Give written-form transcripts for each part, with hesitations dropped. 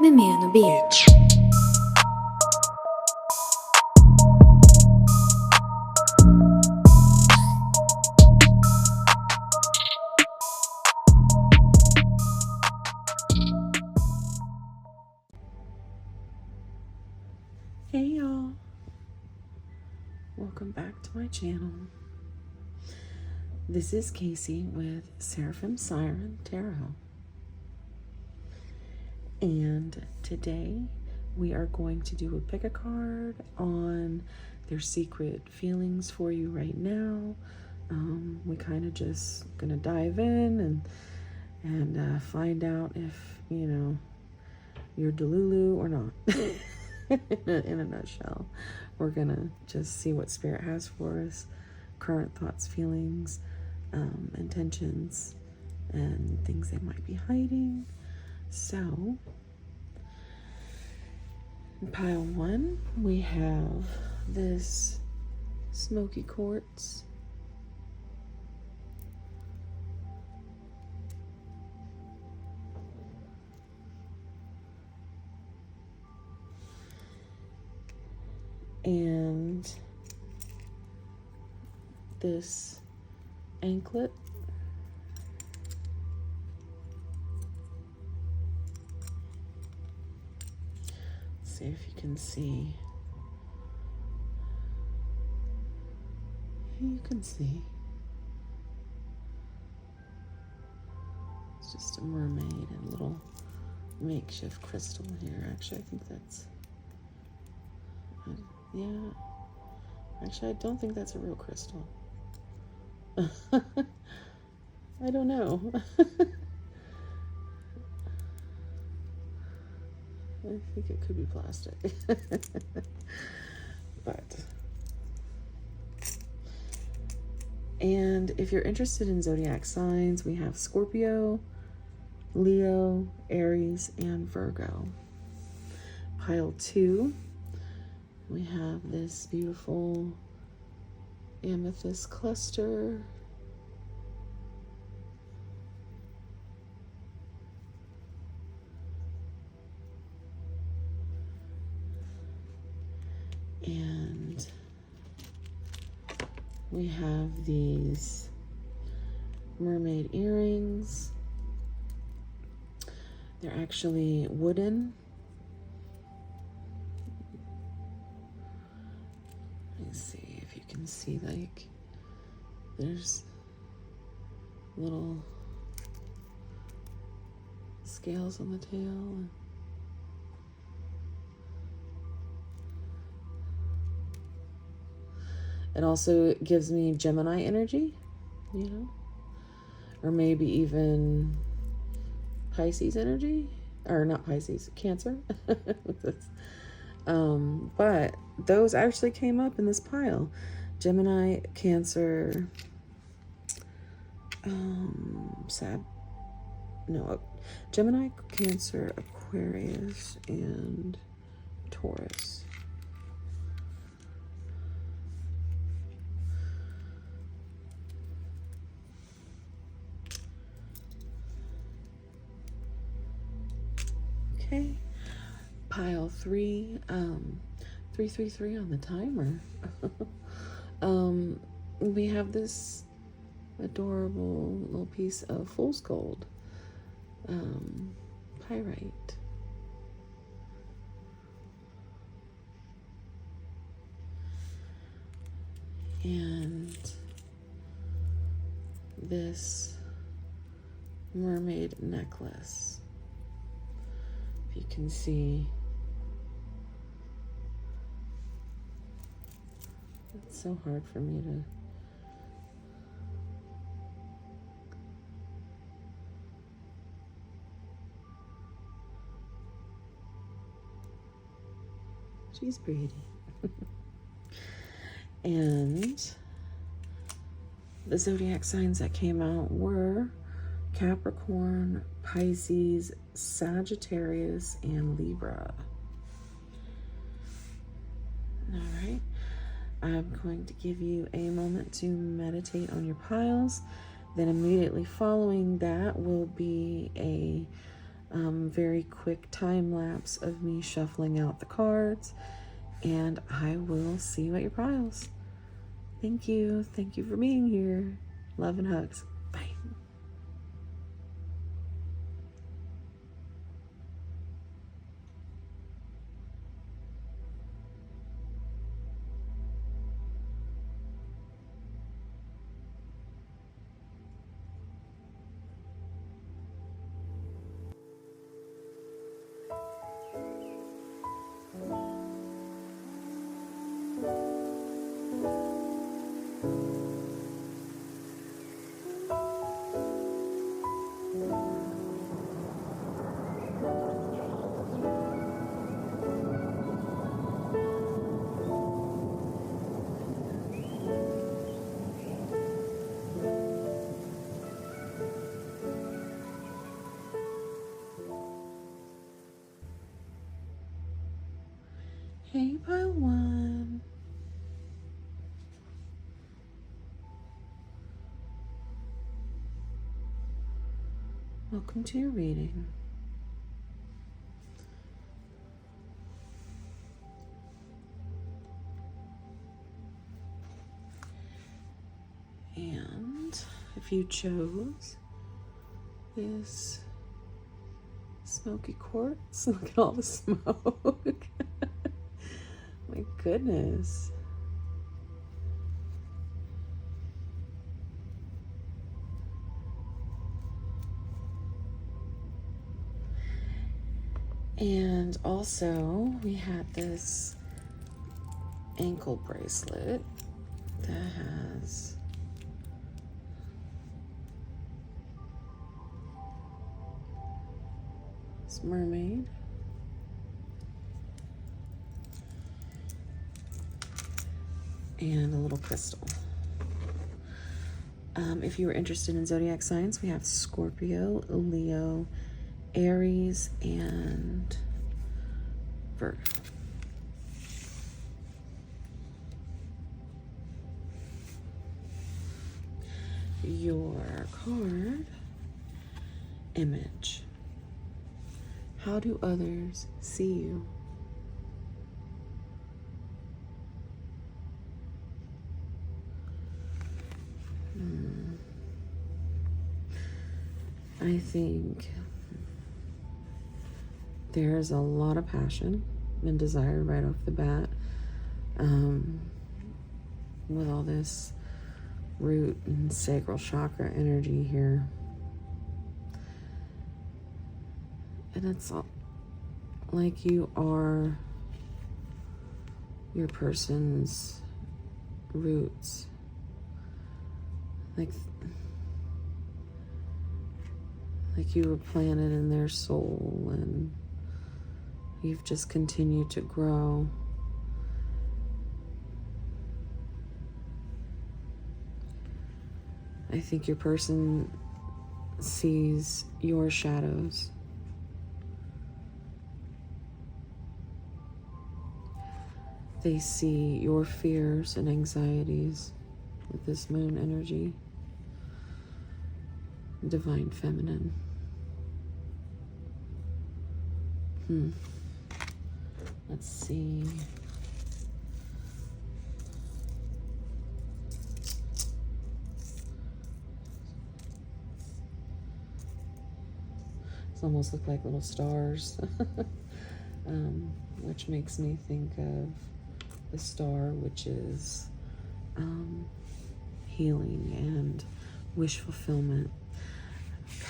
Menino Beach. Hey y'all, welcome back to my channel. This is Casey with Seraphim, Siren, Tarot. And today we are going to do a pick a card on their secret feelings for you right now. We kind of just gonna dive in and find out if, you know, you're Delulu or not. In a nutshell, we're gonna just see what Spirit has for us, current thoughts, feelings, intentions, and things they might be hiding. So, in pile one, we have this smoky quartz. And this anklet. Let's see if you can see. You can see. It's just a mermaid and a little makeshift crystal here. Actually, I think that's... yeah, actually I don't think that's a real crystal. I don't know. I think it could be plastic. But, and if you're interested in zodiac signs, we have Scorpio, Leo, Aries, and Virgo. Pile two, we have this beautiful amethyst cluster. And we have these mermaid earrings. They're actually wooden. See if you can see, like, there's little scales on the tail. It also gives me Gemini energy, you know, or maybe even Pisces energy, or not Pisces, Cancer. But those actually came up in this pile. Gemini, Cancer, Gemini, Cancer, Aquarius, and Taurus. Okay. Pile three, 333 on the timer. We have this adorable little piece of fool's gold, pyrite. And this mermaid necklace. If you can see, it's so hard for me to... She's pretty. And the zodiac signs that came out were Capricorn, Pisces, Sagittarius, and Libra. All right. I'm going to give you a moment to meditate on your piles. Then immediately following that will be a very quick time lapse of me shuffling out the cards, and I will see you at your piles. Thank you. Thank you for being here. Love and hugs. Bye. Hey, pile one. Welcome to your reading. And if you chose this smoky quartz, look at all the smoke. My goodness. And also, we had this ankle bracelet that has this mermaid. And a little crystal. If you were interested in zodiac signs, we have Scorpio, Leo, Aries, and Virgo. Your card image. How do others see you? I think there's a lot of passion and desire right off the bat, with all this root and sacral chakra energy here. And it's like you are your person's roots. Like you were planted in their soul and you've just continued to grow. I think your person sees your shadows. They see your fears and anxieties with this moon energy. Divine feminine. Let's see. These almost look like little stars, which makes me think of the star, which is healing and wish fulfillment.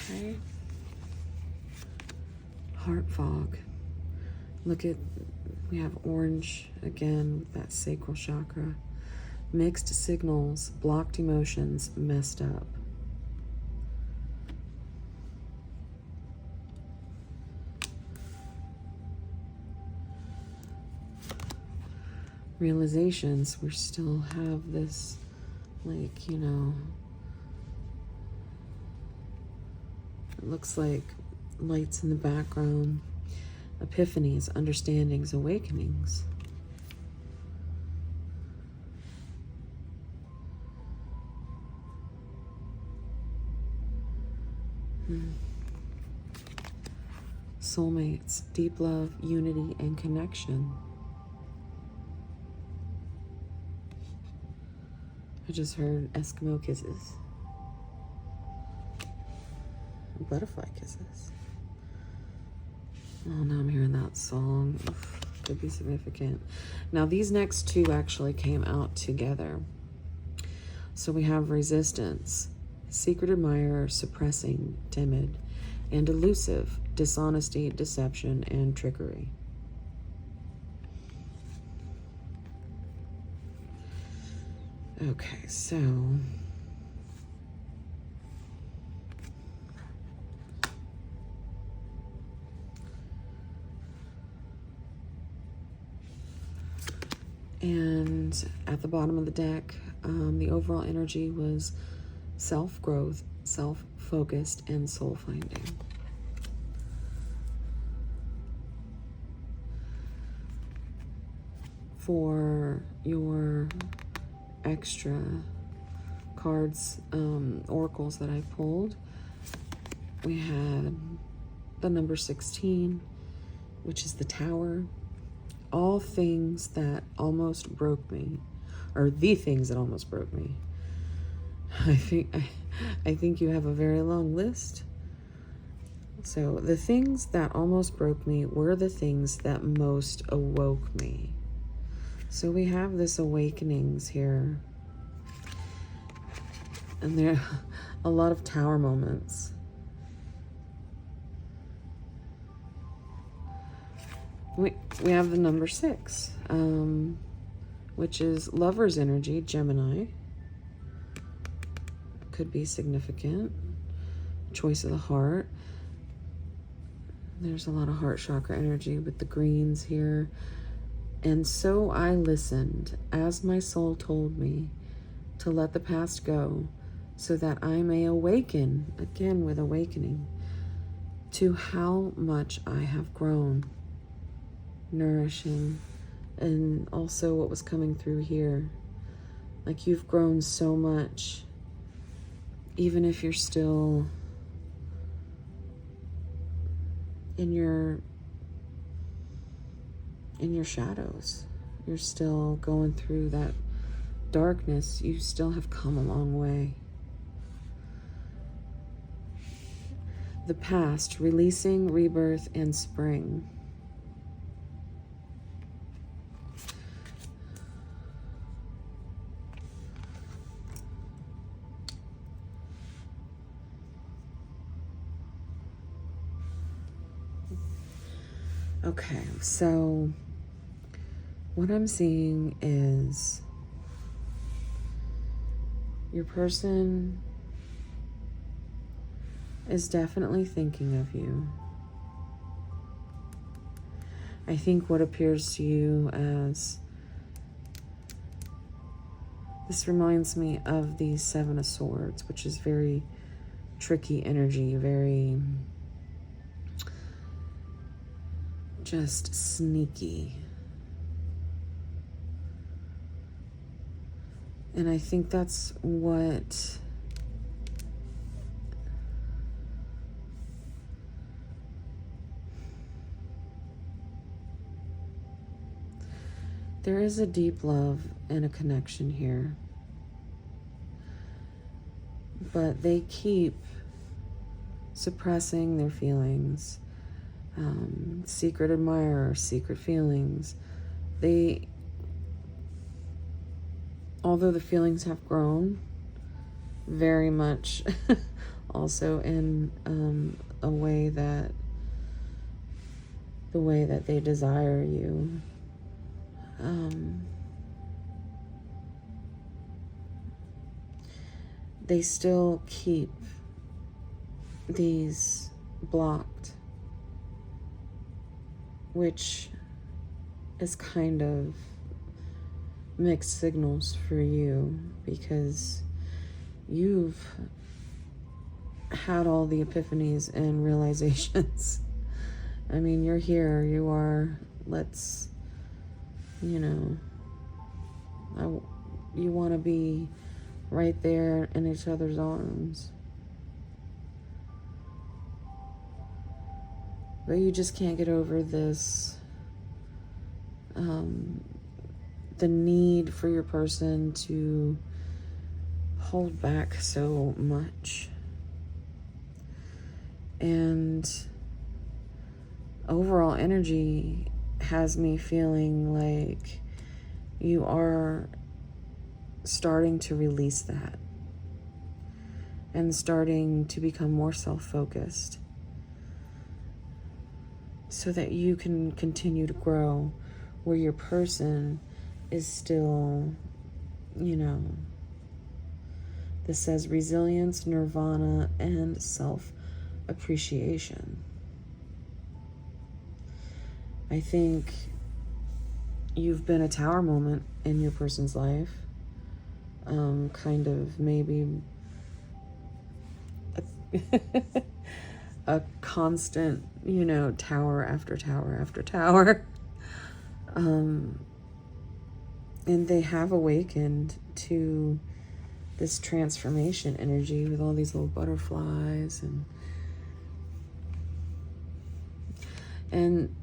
Okay. Heart fog. Look at, we have orange again with that sacral chakra. Mixed signals, blocked emotions, messed up. Realizations, we still have this, like, you know, it looks like lights in the background. Epiphanies, understandings, awakenings. Soulmates, deep love, unity, and connection. I just heard Eskimo kisses. Butterfly kisses. Oh, now I'm hearing that song. Oof, could be significant. Now, these next two actually came out together. So we have resistance, secret admirer, suppressing, timid, and elusive, dishonesty, deception, and trickery. Okay, so and at the bottom of the deck, the overall energy was self-growth, self-focused, and soul-finding. For your extra cards, oracles that I pulled, we had the number 16, which is the Tower. All things that almost broke me, or the things that almost broke me. I think you have a very long list. So the things that almost broke me were the things that most awoke me. So we have this awakenings here. And there are a lot of Tower moments. We have the number 6, which is lover's energy, Gemini. Could be significant. Choice of the heart. There's a lot of heart chakra energy with the greens here. And so I listened, as my soul told me, to let the past go, so that I may awaken, again with awakening, to how much I have grown. Nourishing. And also what was coming through here. Like, you've grown so much, even if you're still in your shadows. You're still going through that darkness. You still have come a long way. The past, releasing, rebirth, and spring. Okay, so what I'm seeing is your person is definitely thinking of you. I think what appears to you as, this reminds me of the 7 of Swords, which is very tricky energy, very just sneaky. And I think that's what there is, a deep love and a connection here. But they keep suppressing their feelings. Secret admirer, secret feelings. Although the feelings have grown, very much also in the way that they desire you. They still keep these blocked, which is kind of mixed signals for you, because you've had all the epiphanies and realizations. I mean, you're here, you are, you want to be right there in each other's arms. but you just can't get over this, the need for your person to hold back so much. And overall energy has me feeling like you are starting to release that and starting to become more self-focused so that you can continue to grow where your person is still, you know, this says resilience, nirvana, and self-appreciation. I think you've been a tower moment in your person's life. Kind of maybe a constant, you know, tower after tower after tower. And they have awakened to this transformation energy with all these little butterflies and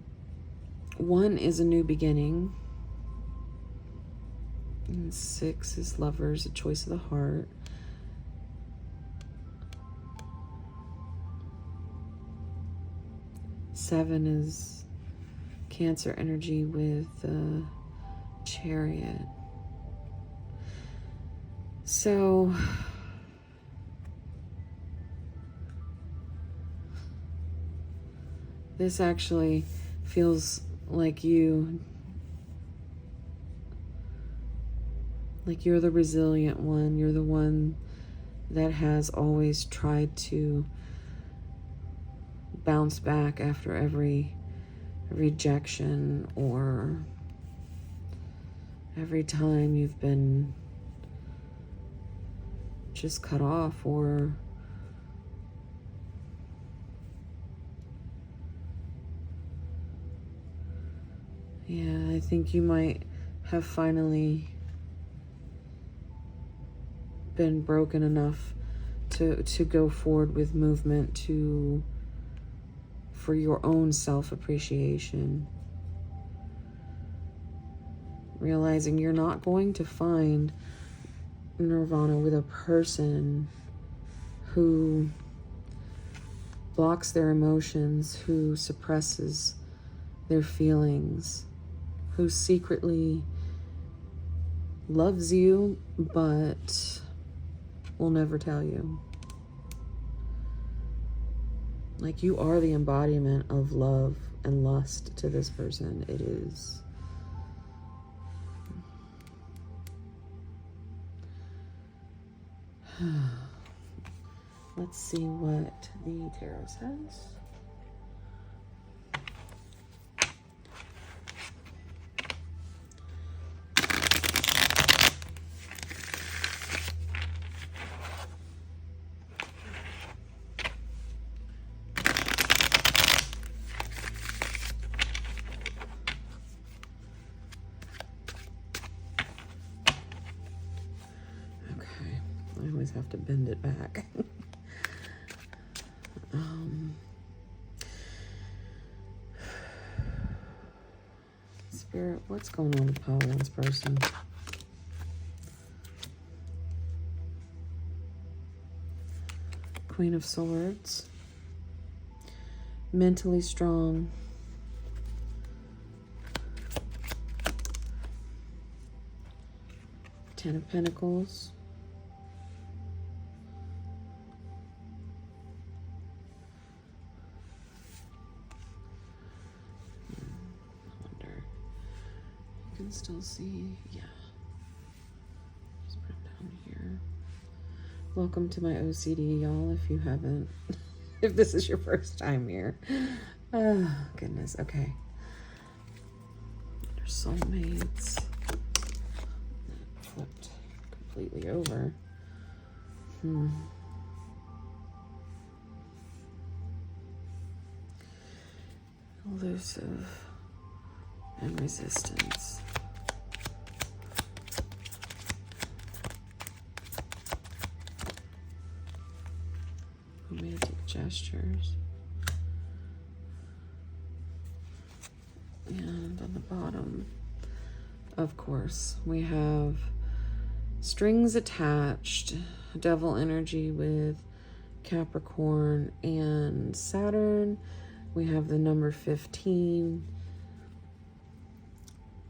one is a new beginning. And 6 is lovers, a choice of the heart. Seven is Cancer energy with Chariot. So this actually feels like you're the resilient one. You're the one that has always tried to bounce back after every rejection or every time you've been just cut off or yeah, I think you might have finally been broken enough to go forward with movement for your own self-appreciation. Realizing you're not going to find nirvana with a person who blocks their emotions, who suppresses their feelings, who secretly loves you but will never tell you. Like, you are the embodiment of love and lust to this person. It is. Let's see what the tarot says. I always have to bend it back. Spirit, what's going on with Power One's person? Queen of Swords. Mentally strong. Ten of Pentacles. Can still see, yeah. Just put it down here. Welcome to my OCD, y'all, if you haven't, if this is your first time here. Oh, goodness, okay. Your soulmates. Flipped completely over. Elusive and resistance. Romantic gestures. And on the bottom, of course, we have strings attached, devil energy with Capricorn and Saturn. We have the number 15,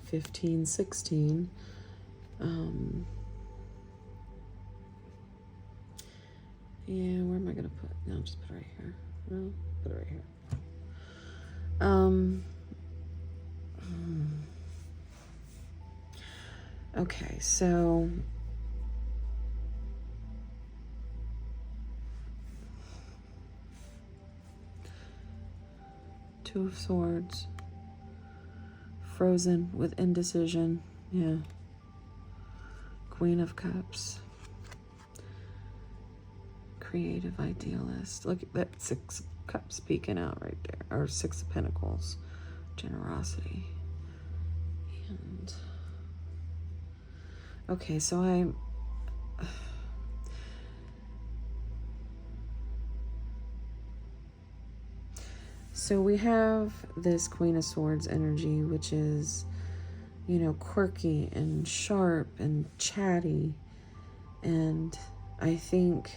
15, 16. Yeah, where am I gonna put? No, just put it right here. No, put it right here. Okay, so Two of Swords, frozen with indecision. Yeah. Queen of Cups, creative idealist. Look at that, 6 of Cups peeking out right there, or 6 of Pentacles, generosity. And okay, so so we have this Queen of Swords energy, which is, you know, quirky and sharp and chatty. And I think,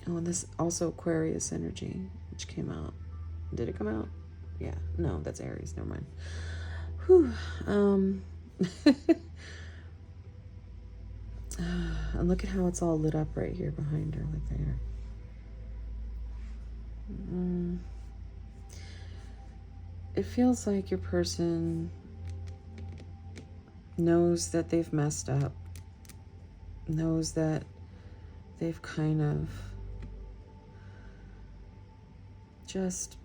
oh, and this also Aquarius energy, which came out. Did it come out? Yeah. No, that's Aries. Never mind. Whew. And look at how it's all lit up right here behind her with there. It feels like your person knows that they've messed up, knows that they've kind of just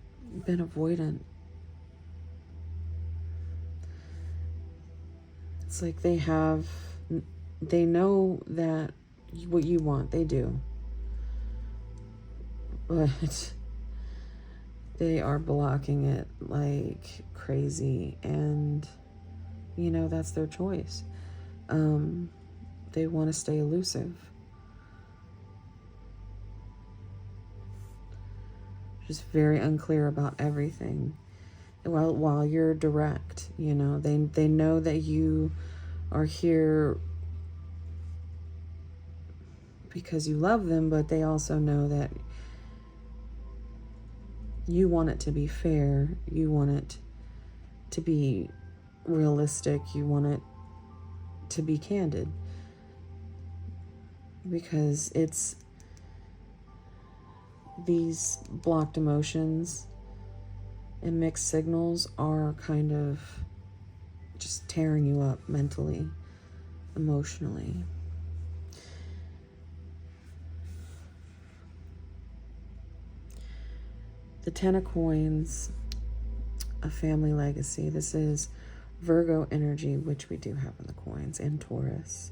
been avoidant. It's like they know that what you want, they do. But they are blocking it like crazy, and you know, that's their choice. They want to stay elusive. Just very unclear about everything. While you're direct, you know, they know that you are here because you love them, but they also know that you want it to be fair. You want it to be realistic. You want it to be candid. Because it's these blocked emotions and mixed signals are kind of just tearing you up mentally, emotionally. The 10 of Coins, a family legacy. This is Virgo energy, which we do have in the coins, and Taurus.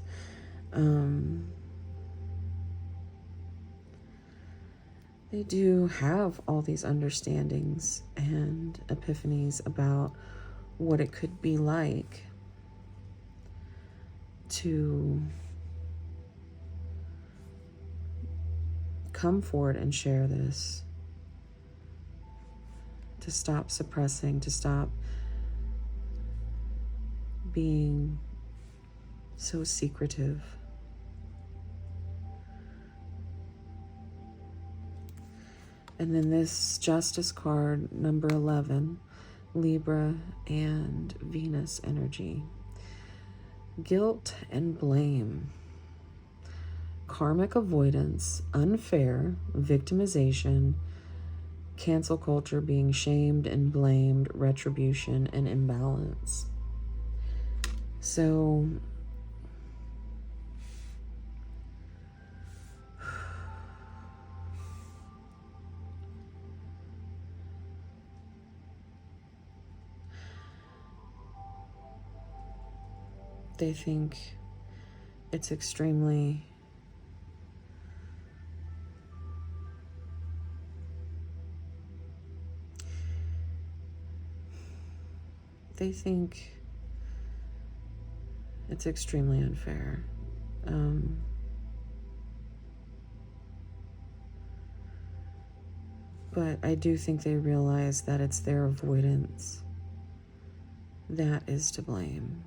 They do have all these understandings and epiphanies about what it could be like to come forward and share this, to stop suppressing, to stop being so secretive. And then this Justice card, number 11, Libra and Venus energy. Guilt and blame. Karmic avoidance, unfair, victimization, cancel culture, being shamed and blamed, retribution, and imbalance. So they think it's extremely unfair. But I do think they realize that it's their avoidance that is to blame.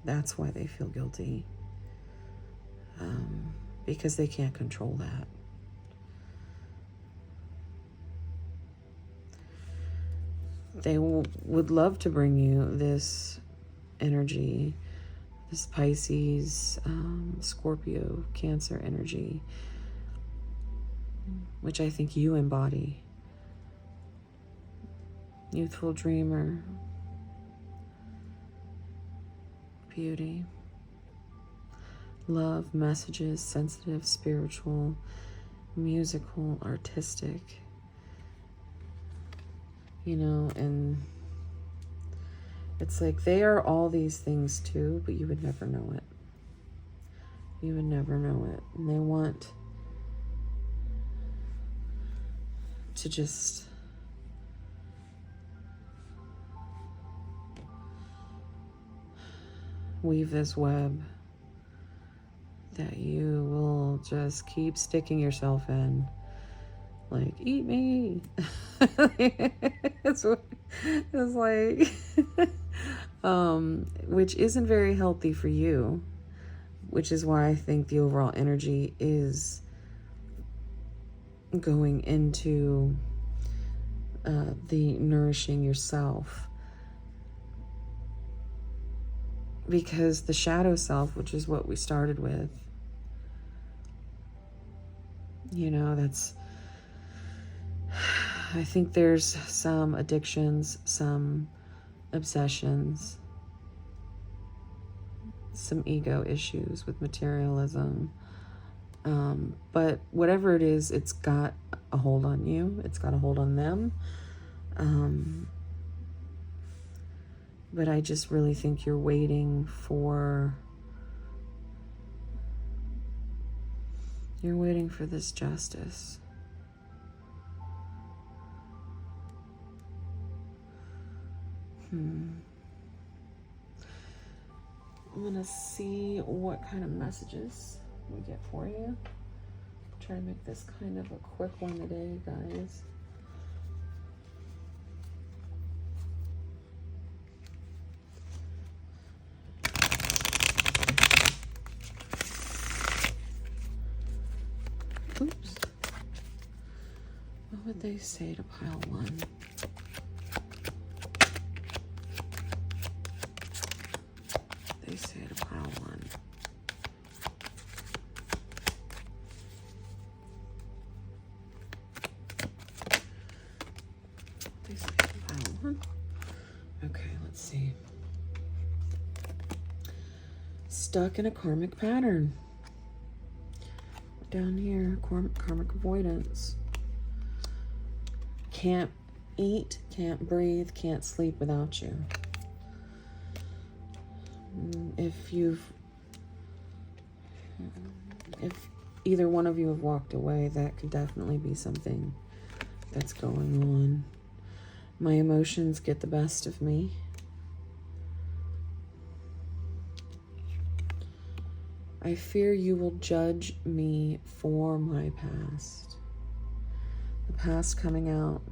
That's why they feel guilty. Because they can't control that. They would love to bring you this energy, this Pisces, Scorpio, Cancer energy, which I think you embody. Youthful dreamer, beauty, love, messages, sensitive, spiritual, musical, artistic, you know, and it's like they are all these things too, but you would never know it. You would never know it. And they want to just weave this web that you will just keep sticking yourself in. Like, eat me. it's like, which isn't very healthy for you, which is why I think the overall energy is going into the nourishing yourself. Because the shadow self, which is what we started with, you know, that's, I think there's some addictions, some obsessions, some ego issues with materialism. But whatever it is, it's got a hold on you. It's got a hold on them. But I just really think you're waiting for this justice. I'm gonna see what kind of messages we get for you. Try to make this kind of a quick one today, guys. Oops. What would they say to pile one? They say to pile one. They say to pile one. Okay, let's see. Stuck in a karmic pattern. Down here, karmic avoidance. Can't eat, can't breathe, can't sleep without you. If either one of you have walked away, that could definitely be something that's going on. My emotions get the best of me. I fear you will judge me for my past. The past coming out.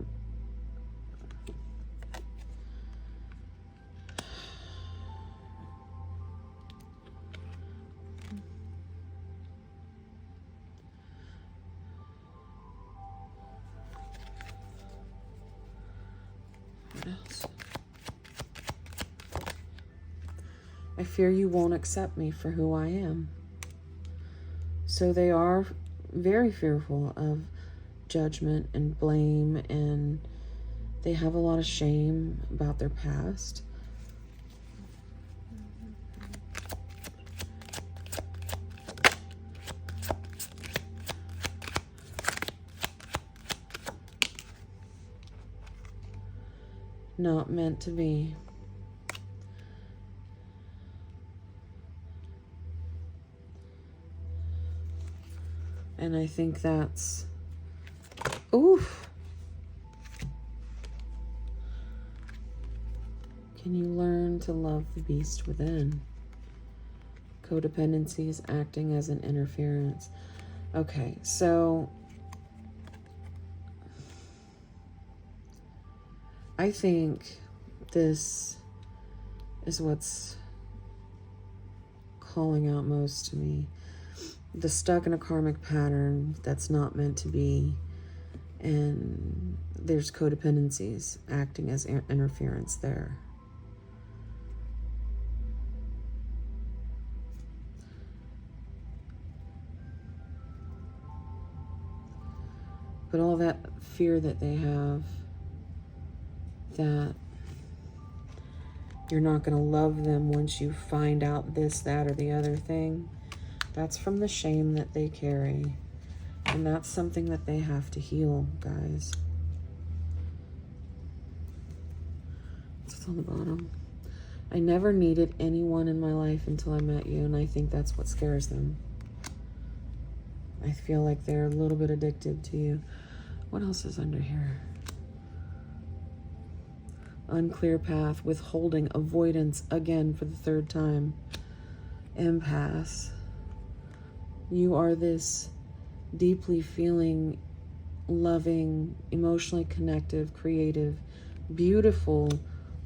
What else? I fear you won't accept me for who I am. So they are very fearful of judgment and blame, and they have a lot of shame about their past. Not meant to be. And I think that's, oof. Can you learn to love the beast within? Codependency is acting as an interference. Okay, so I think this is what's calling out most to me. The stuck in a karmic pattern that's not meant to be, and there's codependencies acting as interference there. But all that fear that they have, that you're not going to love them once you find out this, that, or the other thing, that's from the shame that they carry. And that's something that they have to heal, guys. It's on the bottom. I never needed anyone in my life until I met you, and I think that's what scares them. I feel like they're a little bit addicted to you. What else is under here? Unclear path, withholding, avoidance, again for the third time. Empath. You are this deeply feeling, loving, emotionally connective, creative, beautiful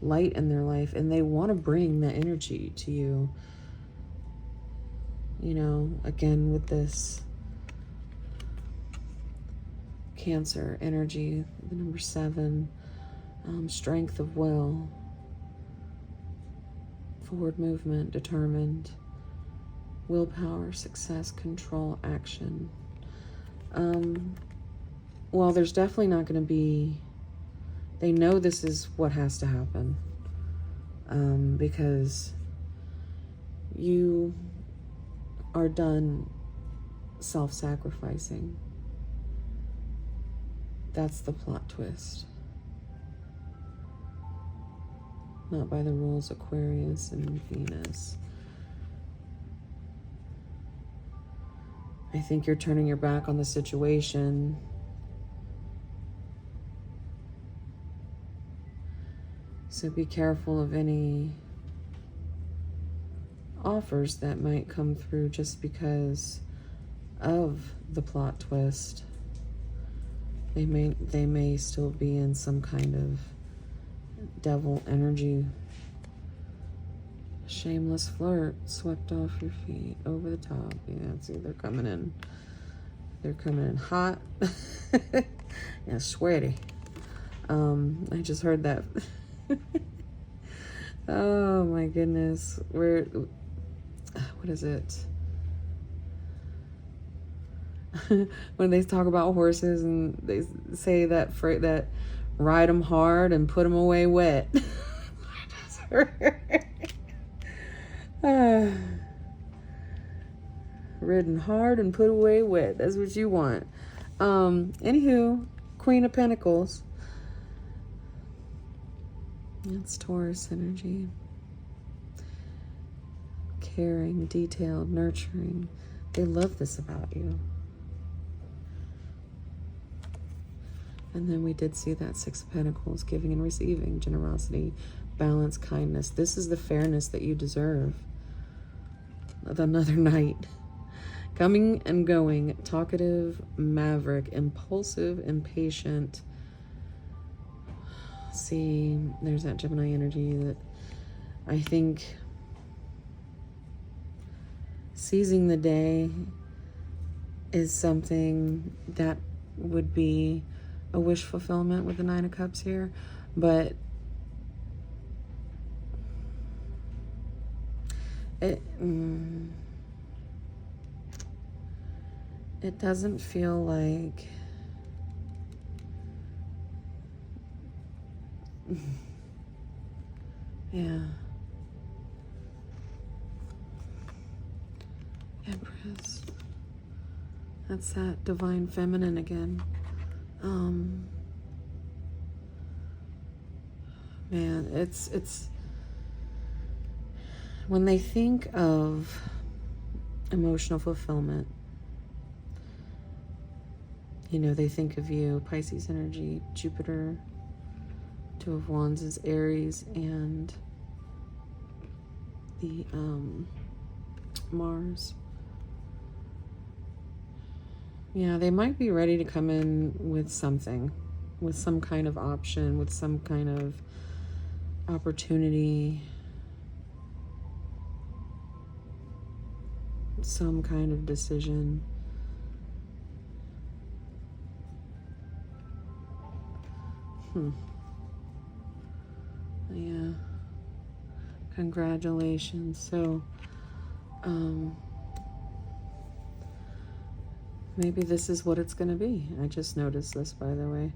light in their life, and they want to bring that energy to you. You know, again with this Cancer energy, the number 7, strength of will, forward movement, determined, willpower, success, control, action. Well, there's definitely not going to be, they know this is what has to happen, because you are done self-sacrificing. That's the plot twist. Not by the rules, Aquarius and Venus. I think you're turning your back on the situation. So be careful of any offers that might come through just because of the plot twist. They may still be in some kind of devil energy. Shameless flirt, swept off your feet, over the top. Yeah, see, they're coming in. They're coming in hot. Yeah, sweaty. I just heard that. Oh my goodness. What is it? When they talk about horses and they say that that ride them hard and put them away wet. Ridden hard and put away wet. That's what you want. Anywho, Queen of Pentacles. It's Taurus energy. Caring, detailed, nurturing. They love this about you. And then we did see that 6 of Pentacles, giving and receiving, generosity, balance, kindness. This is the fairness that you deserve. Another knight. Coming and going, talkative, maverick, impulsive, impatient. See, there's that Gemini energy that I think seizing the day is something that would be a wish fulfillment with the 9 of Cups here, but it doesn't feel like yeah. Empress. That's that divine feminine again. Man, it's when they think of emotional fulfillment, you know, they think of you, Pisces energy, Jupiter, 2 of Wands is Aries, and the Mars. Yeah, they might be ready to come in with something. with some kind of option, with some kind of opportunity, some kind of decision. Yeah. Congratulations. So, maybe this is what it's going to be. I just noticed this, by the way.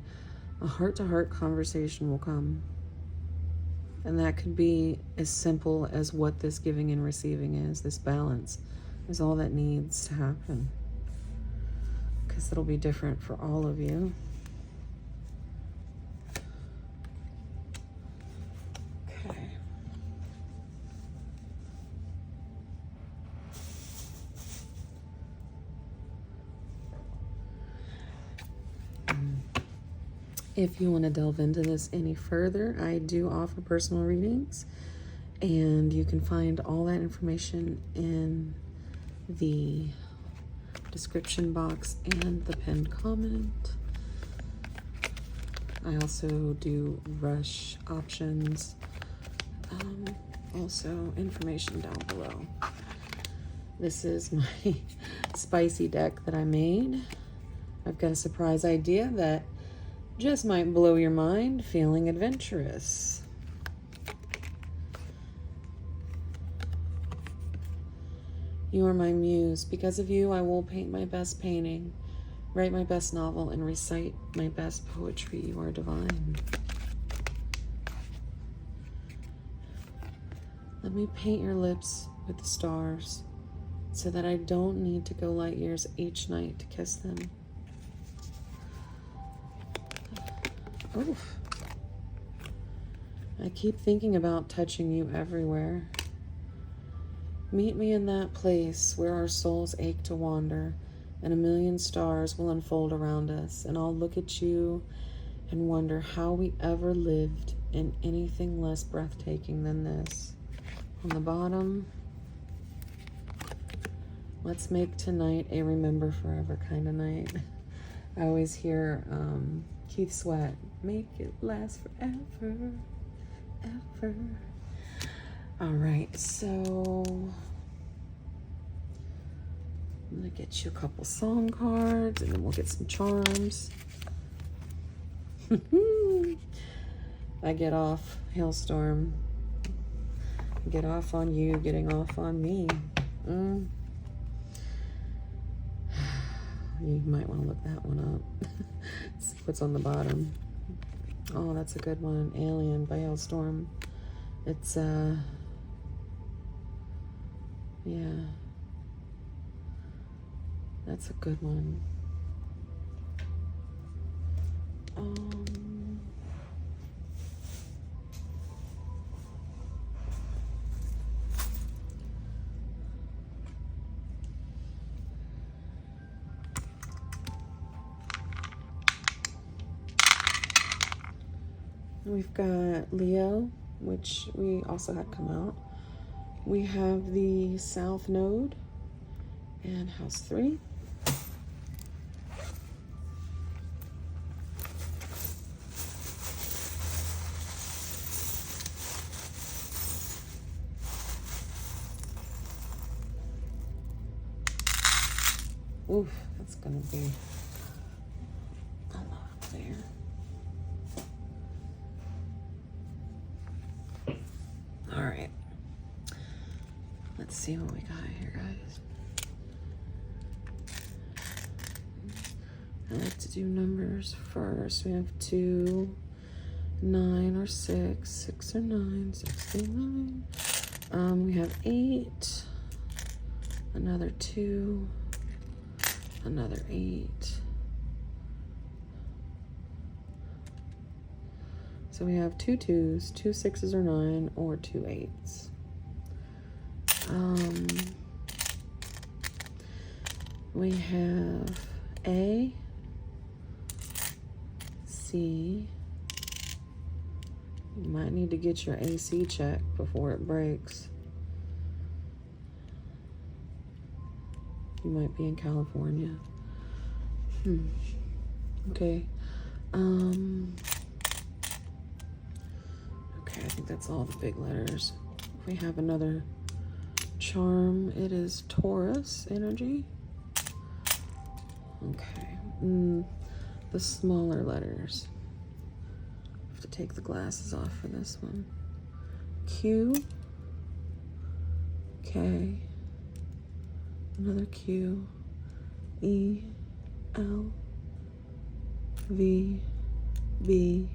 A heart-to-heart conversation will come. And that could be as simple as what this giving and receiving is. This balance is all that needs to happen. Because it'll be different for all of you. Okay. If you want to delve into this any further, I do offer personal readings, and you can find all that information in the description box and the pinned comment. I also do rush options. Also information down below. This is my spicy deck that I made. I've got a surprise idea that just might blow your mind. Feeling adventurous. You are my muse. Because of you, I will paint my best painting, write my best novel, and recite my best poetry. You are divine. Let me paint your lips with the stars so that I don't need to go light years each night to kiss them. Oof. I keep thinking about touching you everywhere. Meet me in that place where our souls ache to wander, and a million stars will unfold around us, and I'll look at you and wonder how we ever lived in anything less breathtaking than this. On the bottom, let's make tonight a remember forever kind of night. I always hear Keith Sweat, make it last forever, ever. All right, so I'm gonna get you a couple song cards, and then we'll get some charms. I get off, Hailstorm. Get off on you, getting off on me. You might want to look that one up. See what's on the bottom. Oh, that's a good one. Alien by Hailstorm. It's, yeah. That's a good one. We've got Leo, which we also had come out. We have the South Node and House 3. Oof, that's gonna be a lot there. All right, let's see what we got here, guys. I like to do numbers first. We have 2, 9 or 6, 6 or 9, 69. We have 8, another 2, another 8. So we have 2 2s, 2 6s or 9, or 2 8s. We have A, C. You might need to get your AC checked before it breaks. You might be in California. Okay. Okay, I think that's all the big letters. We have another charm. It is Taurus energy. Okay. The smaller letters. I have to take the glasses off for this one. Q. K. Another Q. E. L. V. B.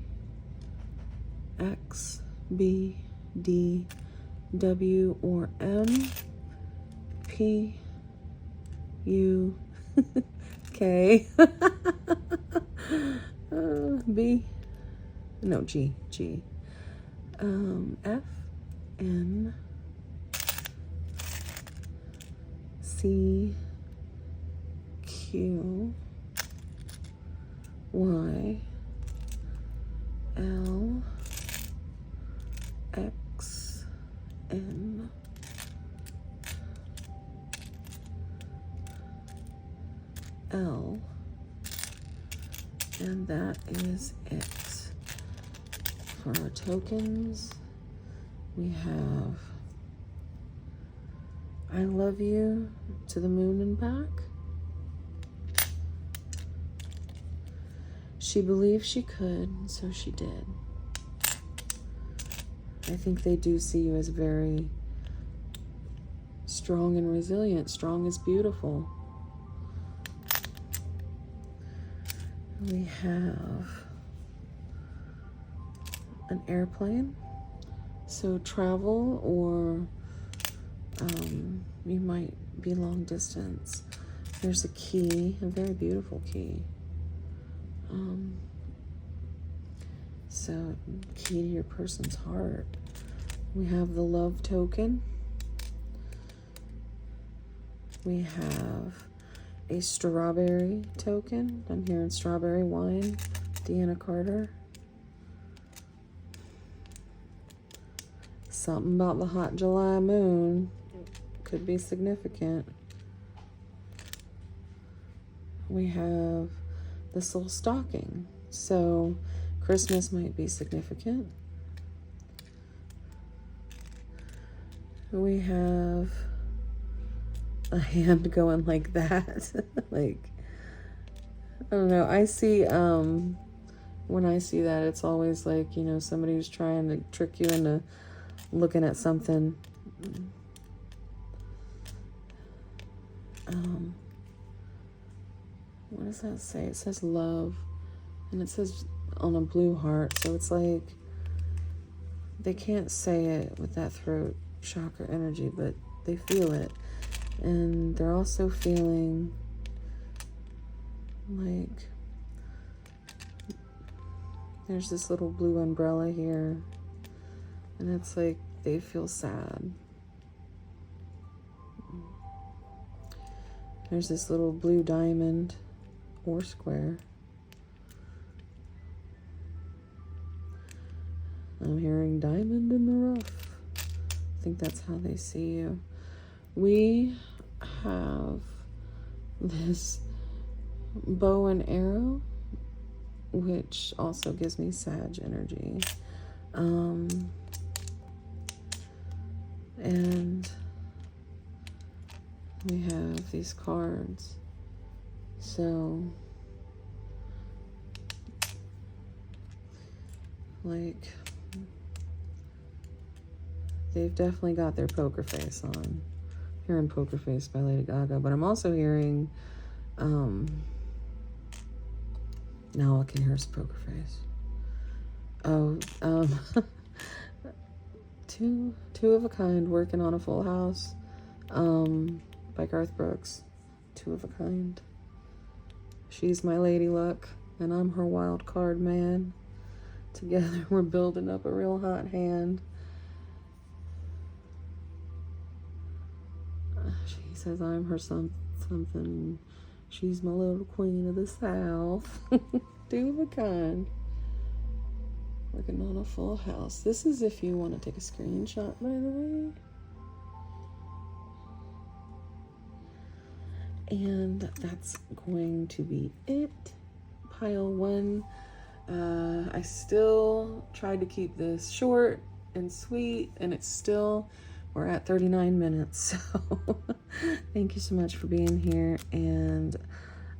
X. B. D. W or M. P. U. K. B. No, G. G. F. N. C. Q. Y. L. X. N. L. And that is it. For our tokens, we have I love you to the moon and back. She believed she could, so she did. I think they do see you as very strong and resilient. Strong is beautiful. We have an airplane. So travel, or you might be long distance. There's a key, a very beautiful key. So key to your person's heart. We have the love token. We have a strawberry token. I'm hearing strawberry wine. Deanna Carter. Something about the hot July moon could be significant. We have the soul stalking. So Christmas might be significant. We have a hand going like that. Like, I don't know. I see, when I see that, it's always like, you know, somebody who's trying to trick you into looking at something. What does that say? It says love, and it says on a blue heart. So it's like they can't say it with that throat chakra energy, but they feel it. And they're also feeling like there's this little blue umbrella here, and it's like they feel sad. There's this little blue diamond or square. I'm hearing diamond in the rough. I think that's how they see you. We have this bow and arrow, which also gives me Sag energy. And we have these cards. So, like, they've definitely got their poker face on. Hearing Poker Face by Lady Gaga, but I'm also hearing, now all I can hear is Poker Face. Oh, two of a Kind, Working on a Full House, by Garth Brooks. Two of a Kind. She's my Lady Luck, and I'm her wild card man. Together we're building up a real hot hand. She says I'm her something. She's my little queen of the South. Two of a Kind. Working on a full house. This is if you want to take a screenshot, by the way. And that's going to be it. Pile 1. I still tried to keep this short and sweet, and we're at 39 minutes. So thank you so much for being here, and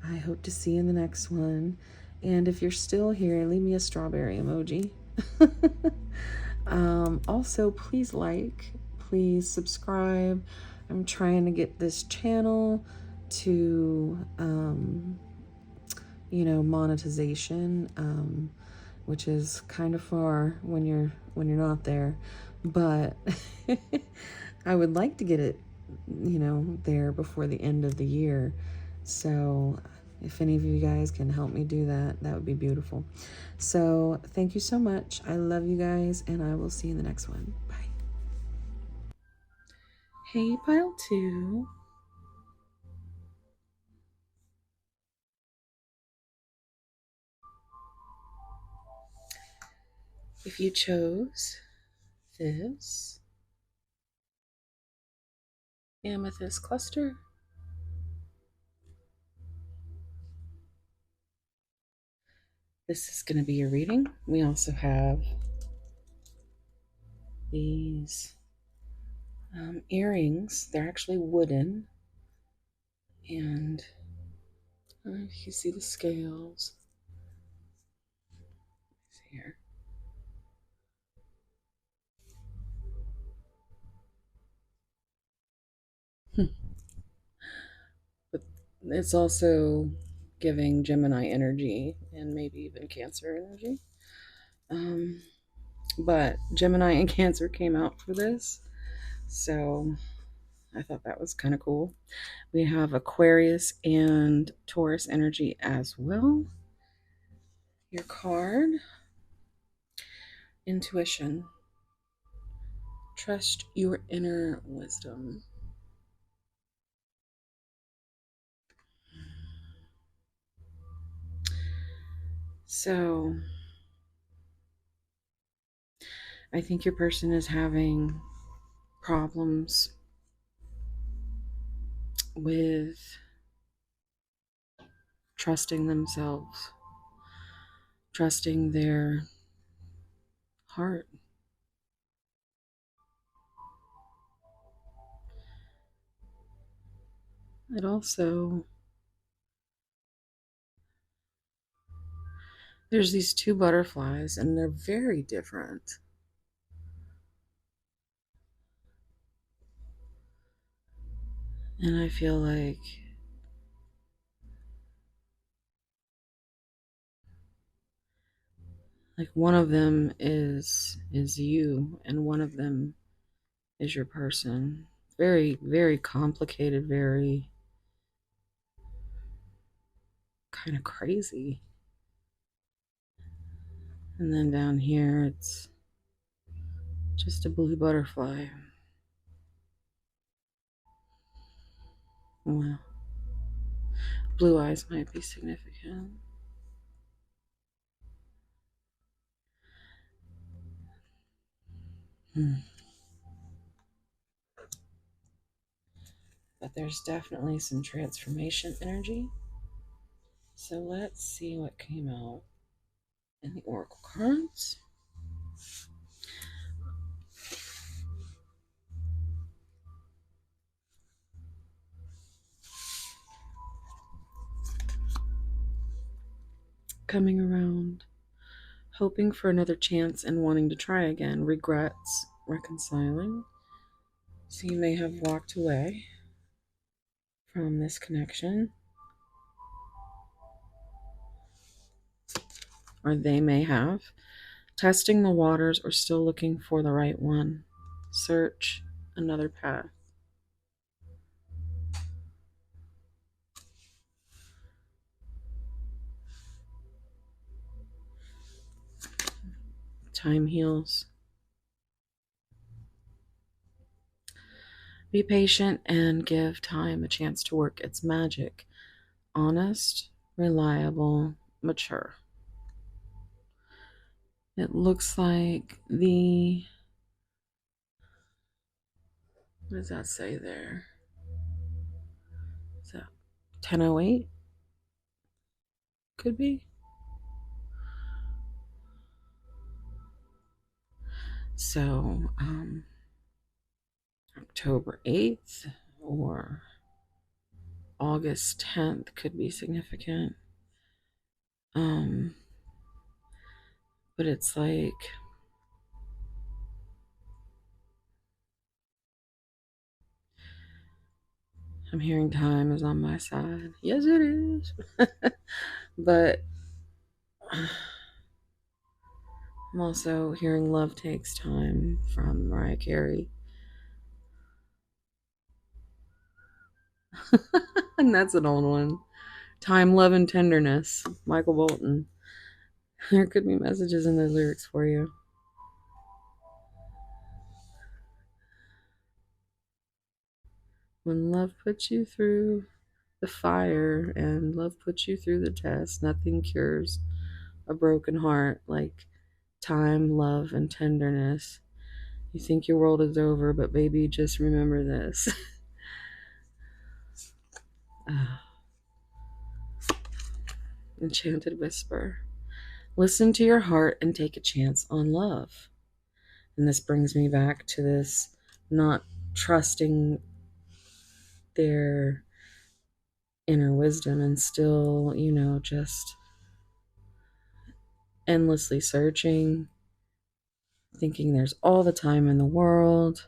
I hope to see you in the next one. And if you're still here, leave me a strawberry emoji. Also, please subscribe. I'm trying to get this channel to, monetization, which is kind of far when you're not there, but I would like to get it, there before the end of the year. So if any of you guys can help me do that, that would be beautiful. So thank you so much. I love you guys, and I will see you in the next one. Bye. Hey, pile 2. If you chose this amethyst cluster, this is going to be your reading. We also have these earrings. They're actually wooden, and I don't know if you can see the scales. Let's see here. But it's also giving Gemini energy and maybe even Cancer energy. But Gemini and Cancer came out for this, so I thought that was kind of cool. We have Aquarius and Taurus energy as well. Your card, Intuition. Trust your inner wisdom. So I think your person is having problems with trusting themselves, trusting their heart. It also, there's these two butterflies, and they're very different. And I feel like one of them is you, and one of them is your person. Very, very complicated, very kind of crazy. And then down here, it's just a blue butterfly. Well, blue eyes might be significant. But there's definitely some transformation energy. So let's see what came out in the oracle cards. Coming around, hoping for another chance and wanting to try again. Regrets, reconciling. So you may have walked away from this connection, or they may have. Testing the waters or still looking for the right one. Search another path. Time heals. Be patient and give time a chance to work its magic. Honest, reliable, mature. It looks like what does that say there? Is that 1008? Could be. So, October 8th or August 10th could be significant. But it's like, I'm hearing time is on my side. Yes, it is. But I'm also hearing Love Takes Time from Mariah Carey. And that's an old one. Time, Love, and Tenderness, Michael Bolton. There could be messages in the lyrics for you. When love puts you through the fire and love puts you through the test, nothing cures a broken heart like time, love, and tenderness. You think your world is over, but baby, just remember this. Enchanted Whisper. Listen to your heart and take a chance on love. And this brings me back to this not trusting their inner wisdom and still, just endlessly searching, thinking there's all the time in the world.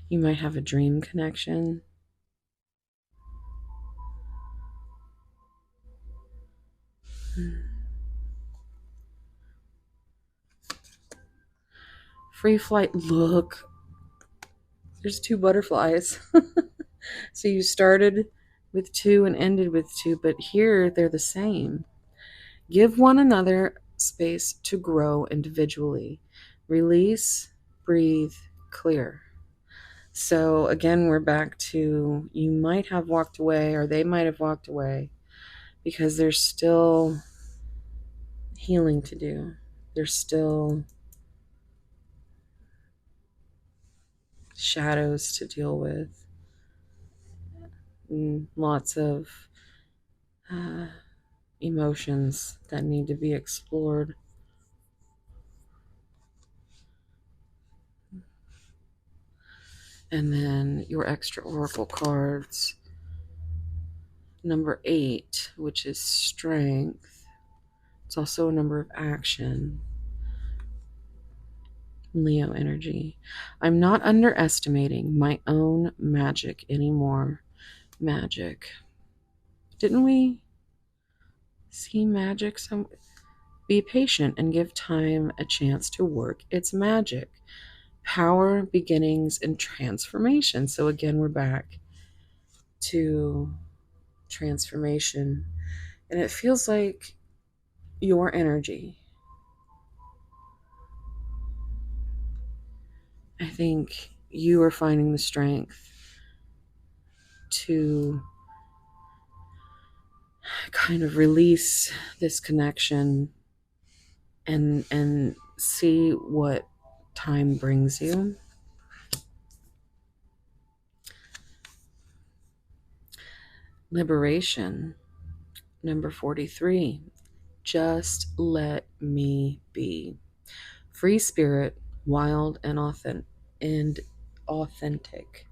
You might have a dream connection. Free flight. Look, there's 2 butterflies. So you started with 2 and ended with 2, but here they're the same. Give one another space to grow individually. Release, breathe, clear. So again, we're back to you might have walked away or they might have walked away because there's still healing to do. There's still shadows to deal with. And lots of emotions that need to be explored. And then your extra oracle cards. Number 8, which is strength. It's also a number of action. Leo energy. I'm not underestimating my own magic anymore. Magic. Didn't we see magic? Be patient and give time a chance to work its magic. Power, beginnings, and transformation. So again, we're back to transformation. And it feels like your energy. I think you are finding the strength to kind of release this connection and see what time brings you. Liberation. Number 43. Just let me be. Free spirit, wild and authentic.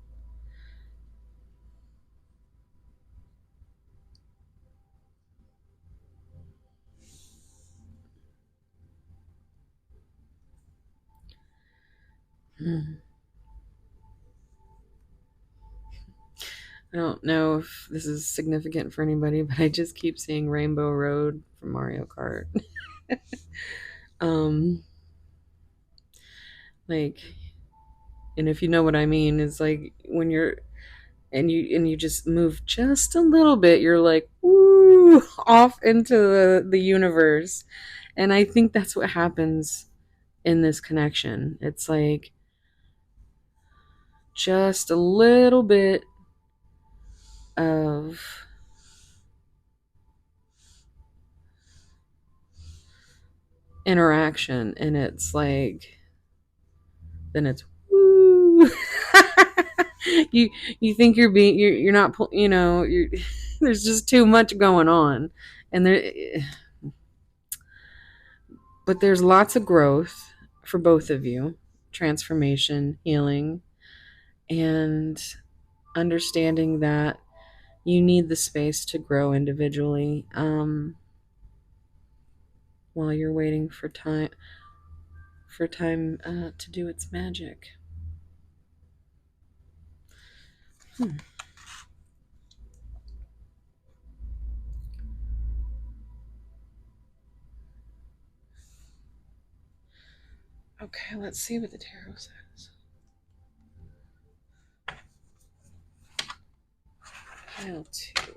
I don't know if this is significant for anybody, but I just keep seeing Rainbow Road from Mario Kart. Like, and if you know what I mean, it's like when you're and you just move just a little bit, you're like, woo, off into the universe. And I think that's what happens in this connection. It's like just a little bit of interaction, and it's like, then it's woo. you think you're not, there's just too much going on, and But there's lots of growth for both of you, transformation, healing, and understanding that you need the space to grow individually, while you're waiting for time to do its magic. Okay, let's see what the tarot says. Pile 2.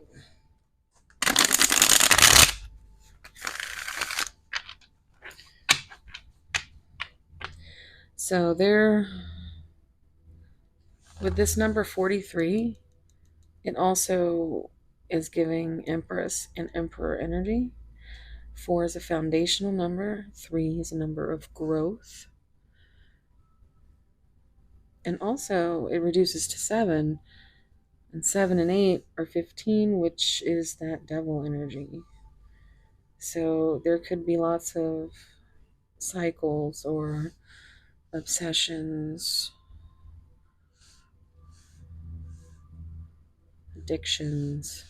So there, with this number 43, it also is giving Empress and Emperor energy. 4 is a foundational number. 3 is a number of growth. And also it reduces to 7. And 7 and 8 are 15, which is that devil energy. So there could be lots of cycles or obsessions, addictions.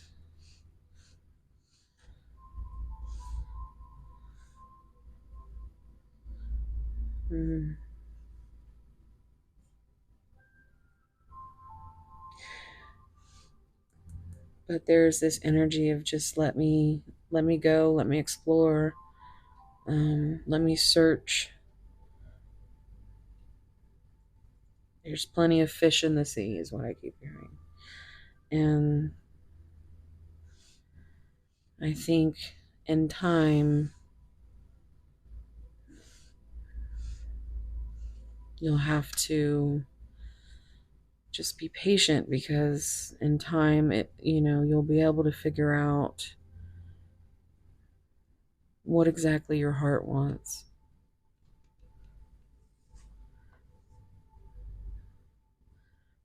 But there's this energy of just let me go, let me explore, let me search. There's plenty of fish in the sea, is what I keep hearing. And I think in time, you'll have to just be patient, because in time, you'll be able to figure out what exactly your heart wants.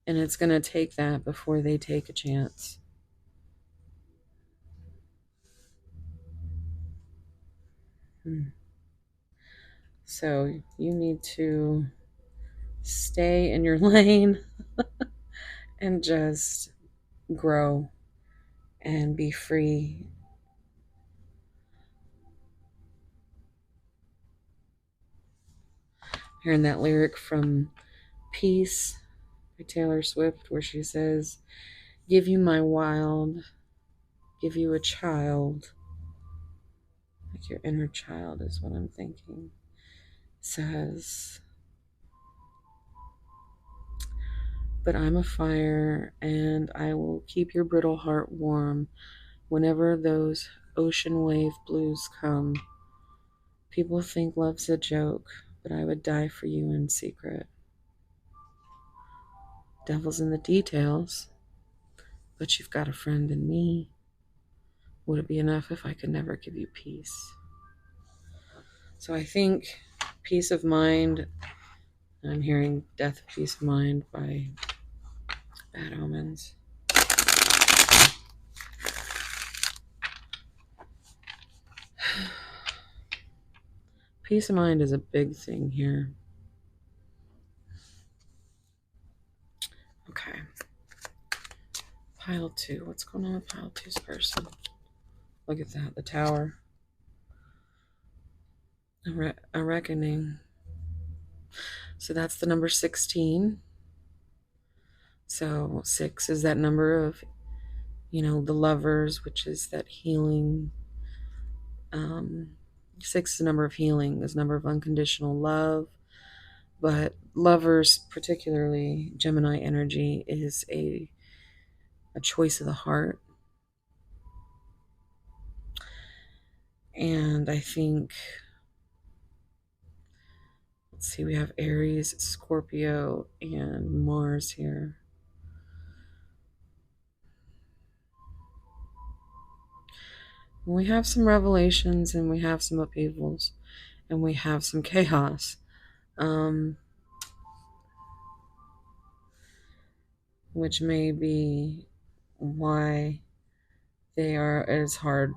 And it's going to take that before they take a chance. So you need to stay in your lane and just grow and be free. Hearing that lyric from Peace by Taylor Swift, where she says, give you my wild, give you a child. Like your inner child is what I'm thinking. Says, but I'm a fire and I will keep your brittle heart warm whenever those ocean wave blues come. People think love's a joke, but I would die for you in secret. Devil's in the details, but you've got a friend in me. Would it be enough if I could never give you peace? So I think peace of mind, and I'm hearing death of peace of mind by Bad Omens. Peace of mind is a big thing here. Okay. Pile 2. What's going on with Pile 2's person? Look at that. The Tower. A reckoning. So that's the number 16. So 6 is that number of, the lovers, which is that healing. 6 is the number of healing, is number of unconditional love. But lovers, particularly Gemini energy, is a choice of the heart. And I think, let's see, we have Aries, Scorpio, and Mars here. We have some revelations, and we have some upheavals, and we have some chaos. Which may be why it's hard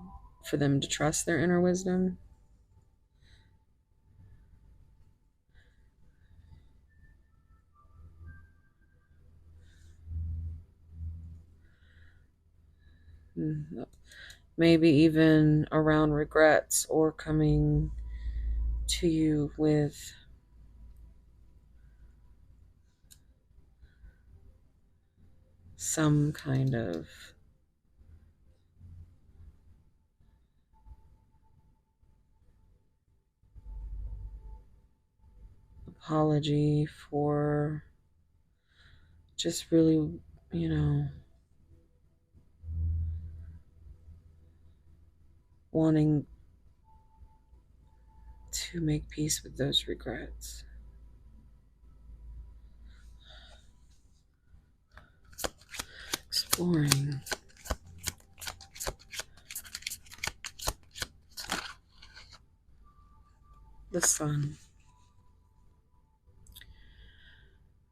for them to trust their inner wisdom. maybe even around regrets, or coming to you with some kind of apology for just really, wanting to make peace with those regrets. Exploring. The sun.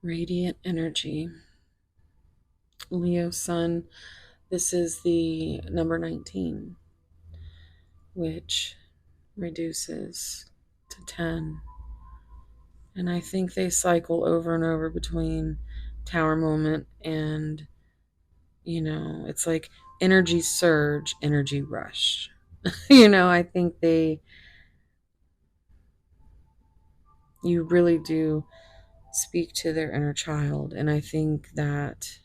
Radiant energy. Leo sun. This is the number 19, which reduces to 10. And I think they cycle over and over between Tower Moment and, it's like energy surge, energy rush. I think you really do speak to their inner child. And I think that,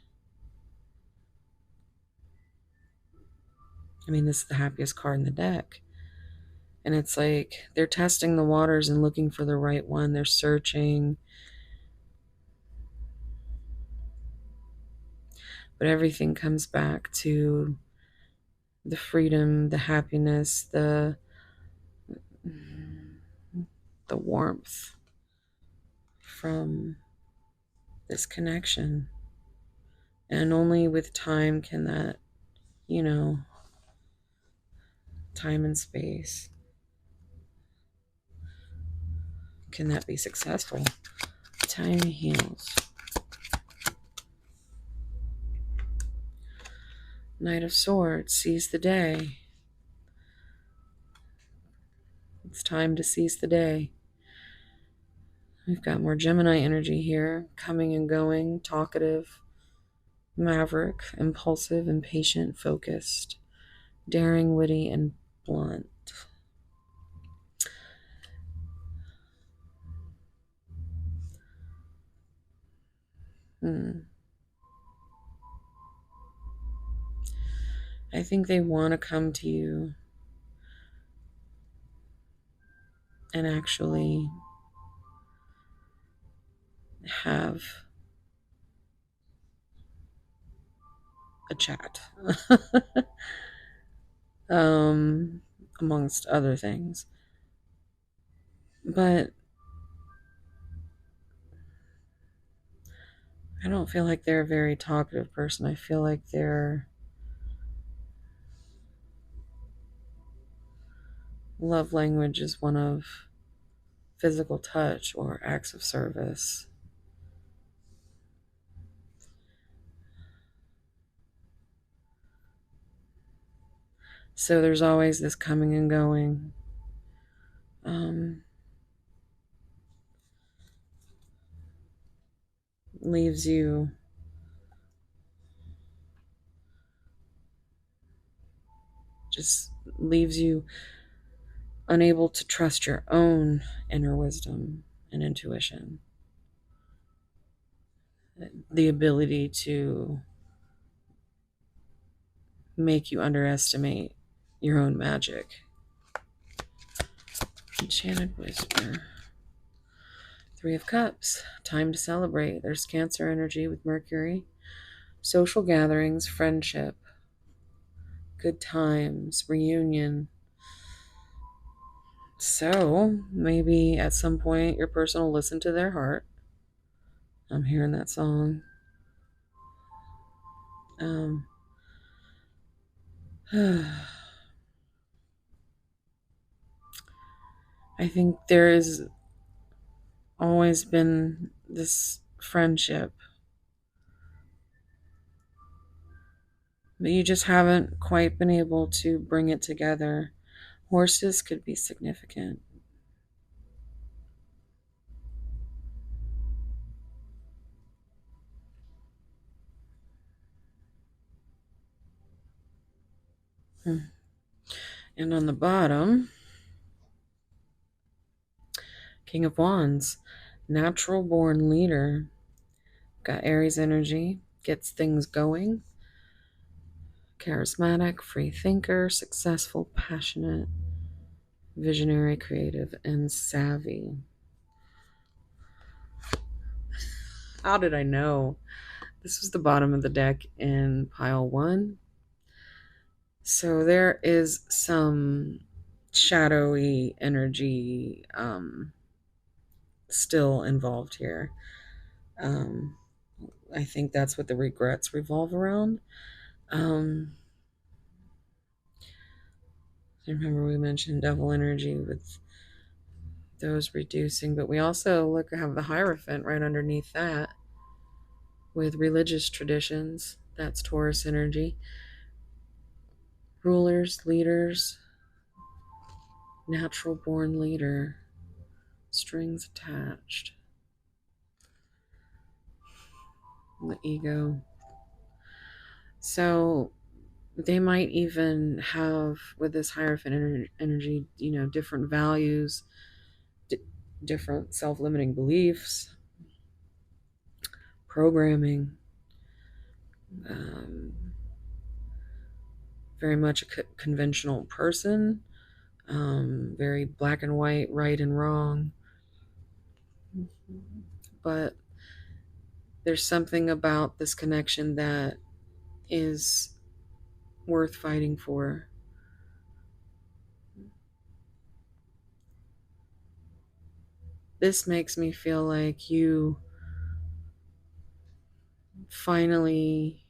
this is the happiest card in the deck. And it's like they're testing the waters and looking for the right one. They're searching. But everything comes back to the freedom, the happiness, the warmth from this connection. And only with time can that, time and space, can that be successful. Time heals. Knight of Swords, seize the day. It's time to seize the day. We've got more Gemini energy here, coming and going, talkative, maverick, impulsive, impatient, focused, daring, witty, and blunt. I think they want to come to you and actually have a chat, amongst other things. But I don't feel like they're a very talkative person. I feel like their love language is one of physical touch or acts of service. So there's always this coming and going. Leaves you unable to trust your own inner wisdom and intuition. The ability to make you underestimate your own magic. Enchanted Whisper. 3 of Cups. Time to celebrate. There's Cancer energy with Mercury. Social gatherings, friendship, good times, reunion. So maybe at some point your person will listen to their heart. I'm hearing that song. I think there has always been this friendship, but you just haven't quite been able to bring it together. Horses could be significant. And on the bottom, King of Wands, natural born leader. Got Aries energy, gets things going. Charismatic, free thinker, successful, passionate, visionary, creative, and savvy. How did I know? This was the bottom of the deck in pile 1. So there is some shadowy energy still involved here. I think that's what the regrets revolve around. Remember we mentioned devil energy with those reducing, but we also have the Hierophant right underneath that with religious traditions. That's Taurus energy. Rulers, leaders, natural born leader, strings attached, the ego. So they might even have, with this Hierophant energy, different values, different self-limiting beliefs, programming, very much a conventional person, very black and white, right and wrong. But there's something about this connection that is worth fighting for. This makes me feel like you finally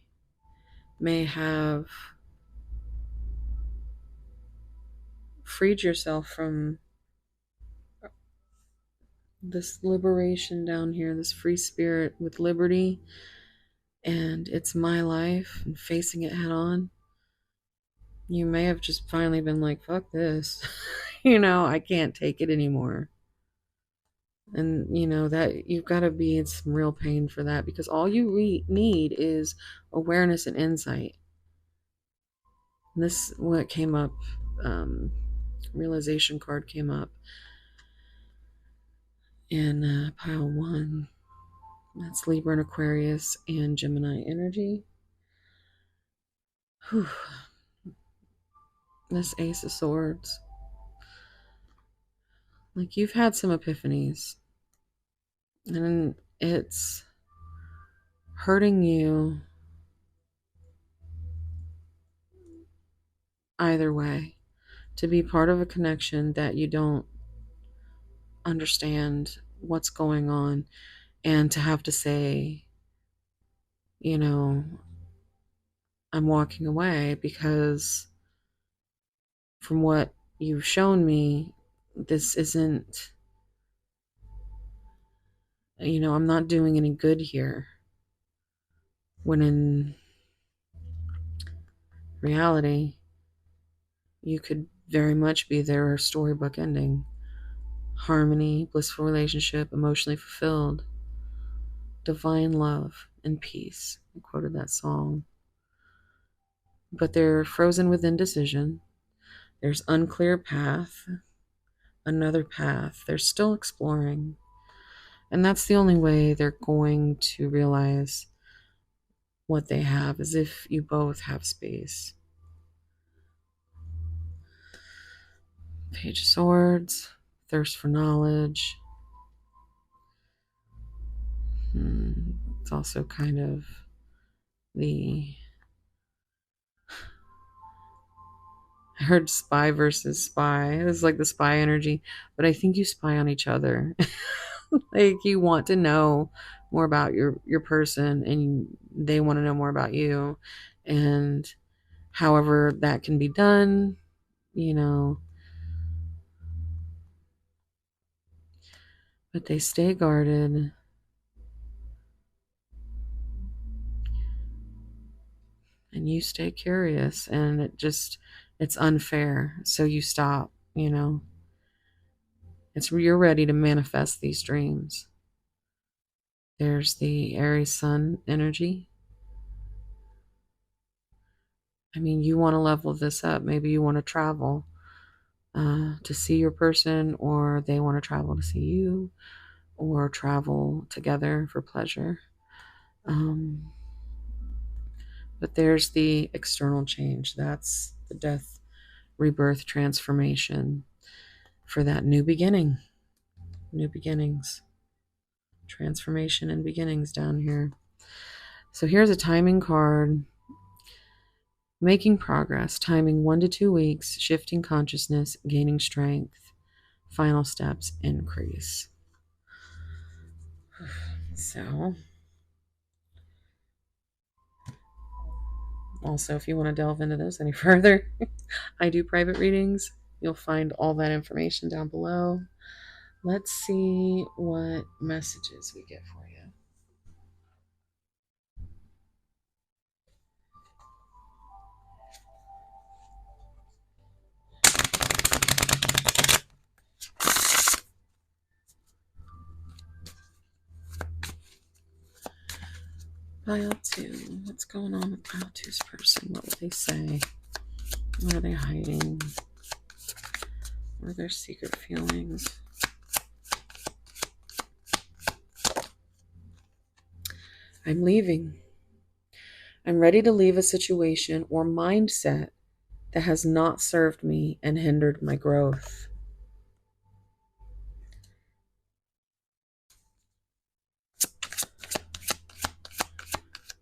may have freed yourself from this liberation down here, this free spirit with liberty, and it's my life, and facing it head on. You may have just finally been like, fuck this. I can't take it anymore. And that you've got to be in some real pain for that, because all you need is awareness and insight. And this what came up, realization card came up in pile 1. That's Libra and Aquarius and Gemini energy. Whew. This Ace of Swords, like you've had some epiphanies and it's hurting you either way to be part of a connection that you don't understand what's going on, and to have to say, I'm walking away because from what you've shown me, this isn't, I'm not doing any good here. When in reality, you could very much be their storybook ending. Harmony, blissful relationship, emotionally fulfilled, divine love, and peace. I quoted that song. But they're frozen with indecision. There's unclear path, another path. They're still exploring. And that's the only way they're going to realize what they have, is if you both have space. Page of Swords, thirst for knowledge. It's also kind of I heard spy versus spy. It's like the spy energy, but I think you spy on each other. Like you want to know more about your person, and they want to know more about you, and however that can be done, but they stay guarded. And you stay curious, and it's unfair. So you stop, you're ready to manifest these dreams. There's the Aries Sun energy. I mean, you want to level this up. Maybe you want to travel to see your person, or they want to travel to see you, or travel together for pleasure. But there's the external change. That's the death, rebirth, transformation for that new beginning, new beginnings, transformation and beginnings down here. So here's a timing card. Making progress, timing 1 to 2 weeks, shifting consciousness, gaining strength, final steps, increase. So, also, if you want to delve into this any further, I do private readings. You'll find all that information down below. Let's see what messages we get for you. Pile 2. What's going on with Pile 2's person? What would they say? What are they hiding? What are their secret feelings? I'm leaving. I'm ready to leave a situation or mindset that has not served me and hindered my growth.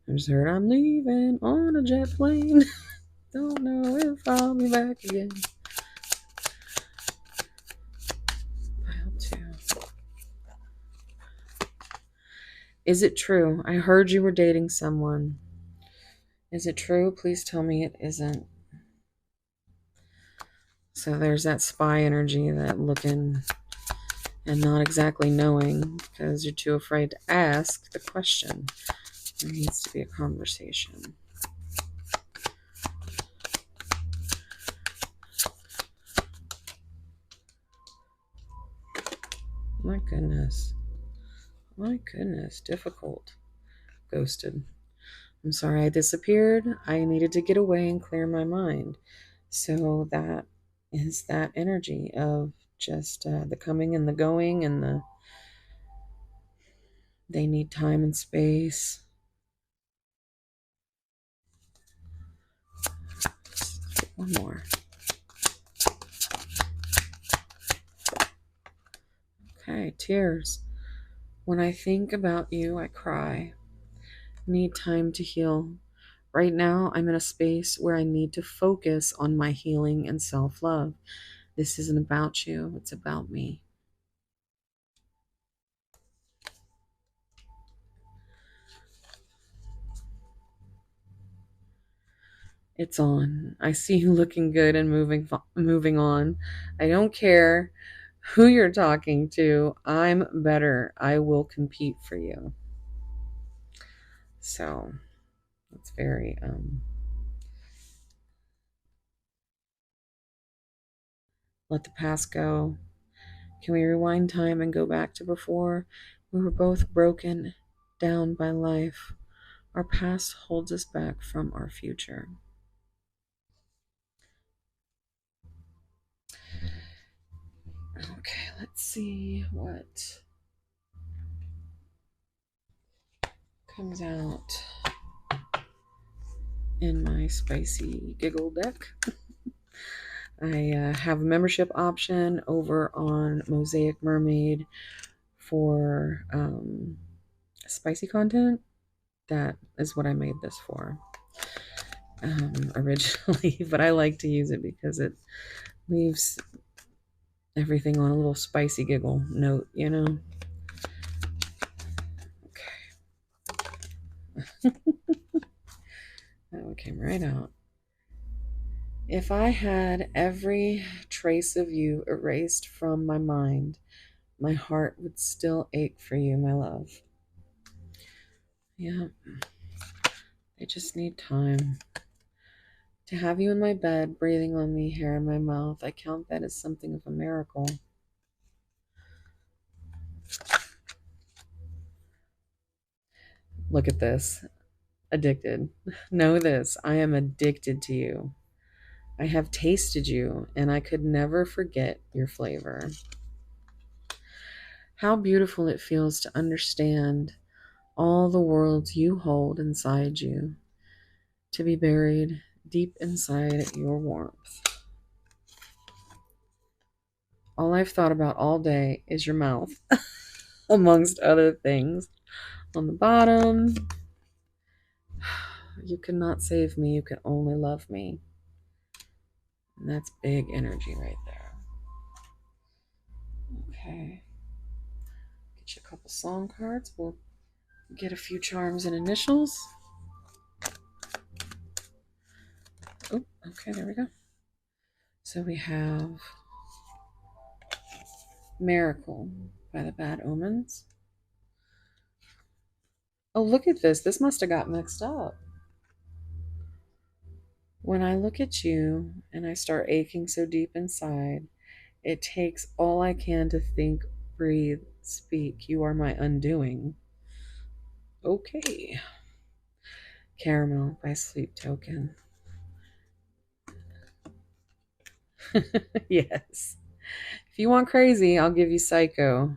I just heard I'm leaving on a jet plane. Don't know if I'll be back again. Pile 2. Is it true? I heard you were dating someone. Is it true? Please tell me it isn't. So there's that spy energy, that looking and not exactly knowing because you're too afraid to ask the question. There needs to be a conversation. My goodness. My goodness. Difficult. Ghosted. I'm sorry I disappeared. I needed to get away and clear my mind. So that is that energy of just the coming and the going, and they need time and space. One more. Okay, tears. When I think about you, I cry. Need time to heal. Right now, I'm in a space where I need to focus on my healing and self-love. This isn't about you, it's about me. It's on. I see you looking good and moving on. I don't care who you're talking to. I'm better. I will compete for you. So it's very let the past go. Can we rewind time and go back to before? We were both broken down by life. Our past holds us back from our future. Okay, let's see what comes out in my spicy giggle deck. I have a membership option over on Mosaic Mermaid for spicy content. That is what I made this for originally, but I like to use it because it leaves everything on a little spicy giggle note, you know? Okay. That one came right out. If I had every trace of you erased from my mind, my heart would still ache for you, my love. Yeah. I just need time. To have you in my bed, breathing on me, hair in my mouth, I count that as something of a miracle. Look at this. addicted. Know this, I am addicted to you. I have tasted you, and I could never forget your flavor. How beautiful it feels to understand all the worlds you hold inside you, to be buried deep inside your warmth. All I've thought about all day is your mouth, amongst other things. On the bottom, you cannot save me, you can only love me. And that's big energy right there. Okay. Get you a couple song cards. We'll get a few charms and initials. Oh, okay, there we go. So we have Miracle by the Bad Omens. Oh, look at this. This must have got mixed up. When I look at you and I start aching so deep inside, it takes all I can to think, breathe, speak. You are my undoing. Okay. Caramel by Sleep Token. Yes. If you want crazy, I'll give you Psycho.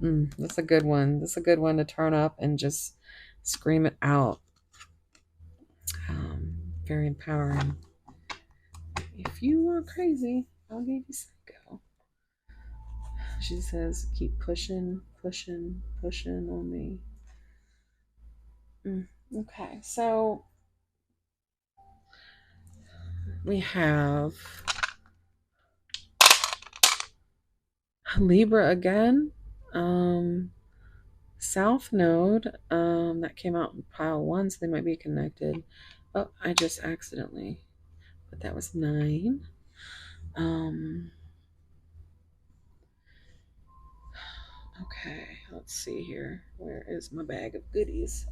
That's a good one. That's a good one to turn up and just scream it out. Very empowering. If you want crazy, I'll give you Psycho. She says, keep pushing, pushing, pushing on me. Okay, so we have Libra again. South Node, that came out in pile 1, so they might be connected. Oh, I just accidentally, but that was 9. Okay, let's see here. Where is my bag of goodies?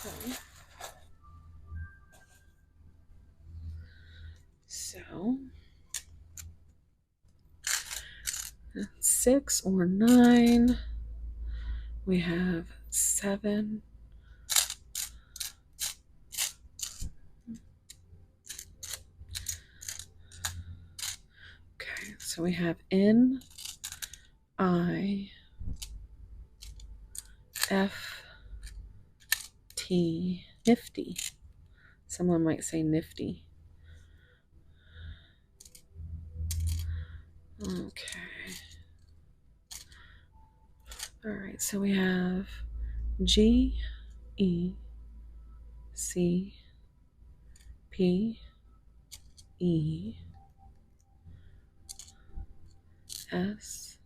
Okay. So 6 or 9. We have 7. Okay, so we have N, I, F, T, nifty. Someone might say nifty. Okay. All right, so we have G, E, C, P, E, S.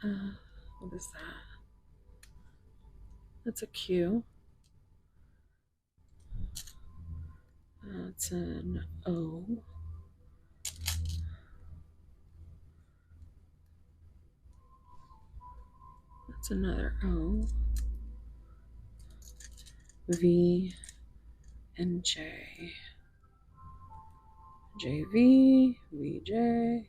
What is that? That's a Q. That's an O. That's another O. V and J. JV, VJ.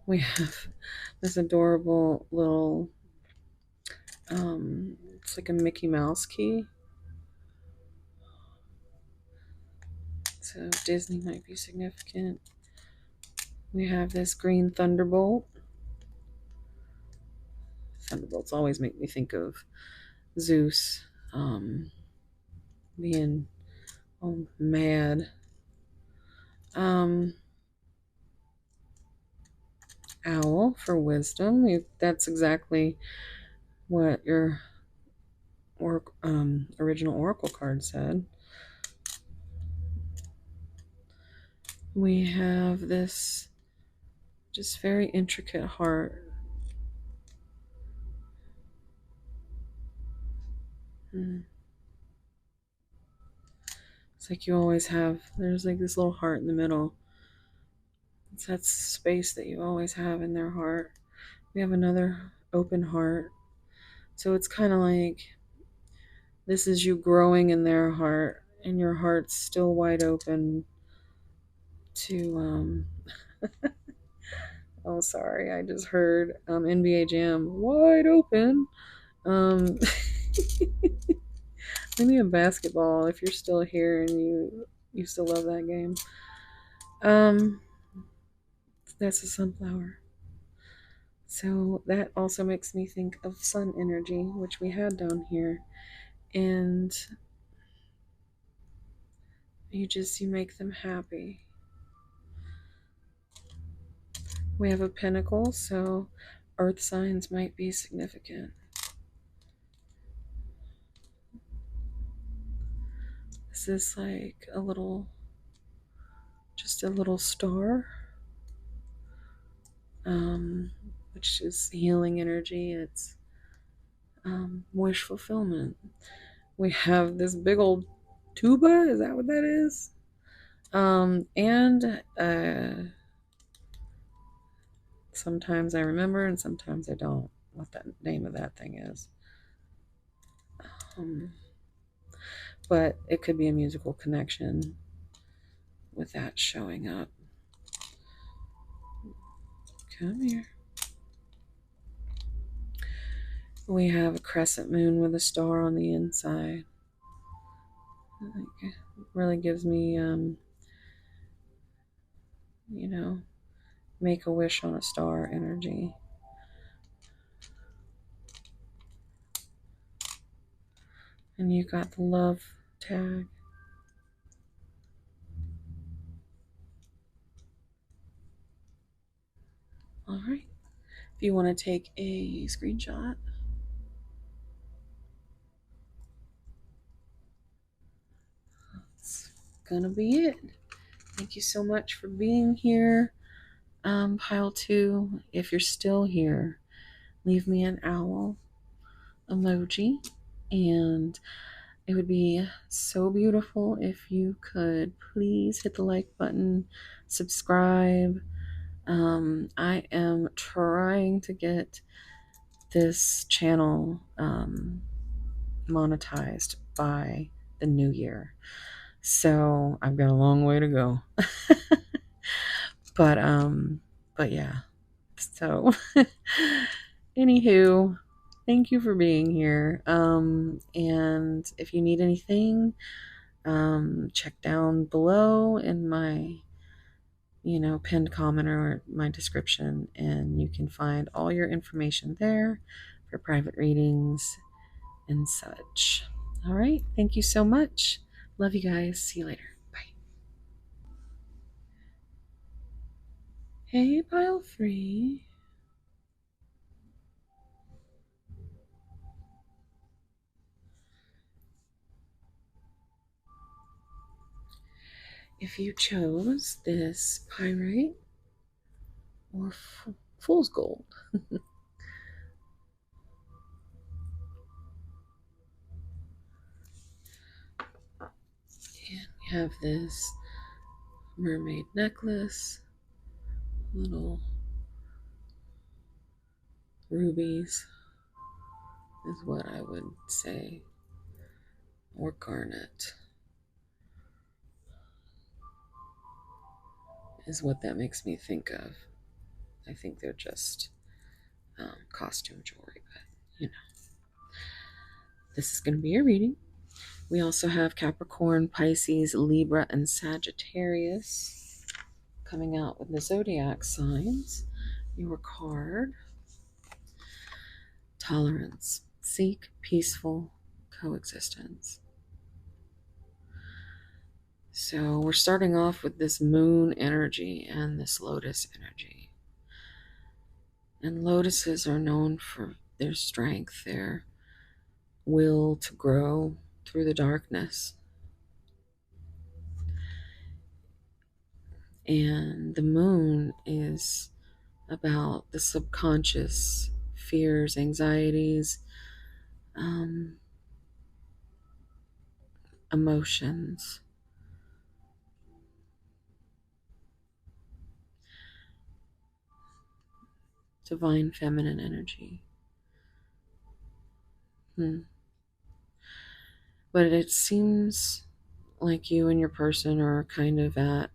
We have this adorable little, it's like a Mickey Mouse key. So Disney might be significant. We have this green thunderbolt. Thunderbolts always make me think of Zeus being mad. Owl for wisdom. That's exactly what your original oracle card said. We have this just very intricate heart. It's like you always have, there's like this little heart in the middle. It's that space that you always have in their heart. We have another open heart. So it's kind of like this is you growing in their heart, and your heart's still wide open to, oh, sorry, I just heard NBA Jam wide open. Um, maybe a basketball if you're still here and you still love that game. That's a sunflower. So that also makes me think of sun energy, which we had down here. And you make them happy. We have a pentacle, so earth signs might be significant. This is like just a little star, which is healing energy. It's wish fulfillment. We have this big old tuba. Is that what that is? And sometimes I remember and sometimes I don't what the name of that thing is. But it could be a musical connection with that showing up. Come here. We have a crescent moon with a star on the inside. It really gives me, make a wish on a star energy. And you got the love tag. All right. If you want to take a screenshot, that's gonna be it. Thank you so much for being here. Pile 2, if you're still here, leave me an owl emoji, and it would be so beautiful if you could please hit the like button, subscribe. I am trying to get this channel monetized by the new year, so I've got a long way to go. but yeah, so anywho, thank you for being here. And if you need anything, check down below in my pinned comment or my description, and you can find all your information there for private readings and such. All right, thank you so much. Love you guys. See you later. Bye. Hey, pile 3. If you chose this pyrite or fool's gold, and we have this mermaid necklace, little rubies is what I would say, or garnet is what that makes me think of. I think they're just costume jewelry, but this is going to be your reading. We also have Capricorn, Pisces, Libra, and Sagittarius coming out with the zodiac signs. Your card: tolerance. Seek peaceful coexistence. So we're starting off with this moon energy and this lotus energy. And lotuses are known for their strength, their will to grow through the darkness. And the moon is about the subconscious fears, anxieties, emotions. divine feminine energy. But it seems like you and your person are kind of at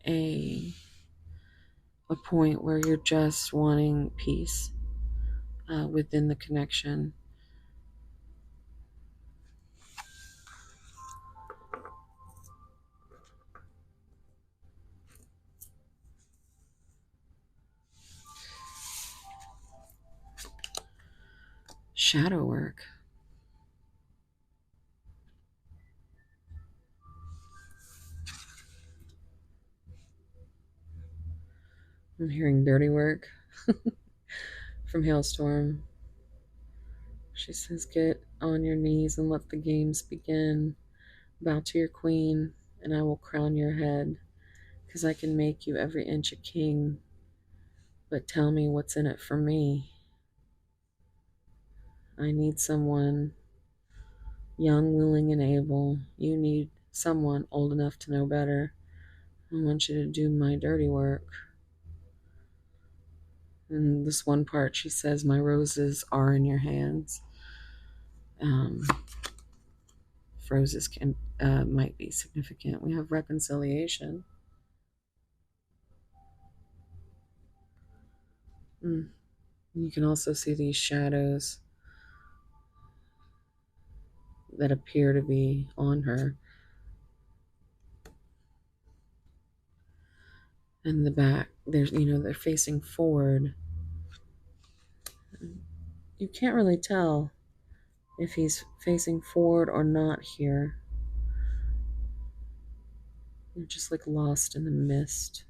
a point where you're just wanting peace within the connection. Shadow work. I'm hearing dirty work from Hailstorm. She says, get on your knees and let the games begin. Bow to your queen, and I will crown your head, because I can make you every inch a king. But tell me what's in it for me. I need someone young, willing, and able. You need someone old enough to know better. I want you to do my dirty work. And this one part, she says, my roses are in your hands. Roses can might be significant. We have reconciliation. You can also see these shadows that appear to be on her. In the back, there's, they're facing forward. You can't really tell if he's facing forward or not here. You're just like lost in the mist.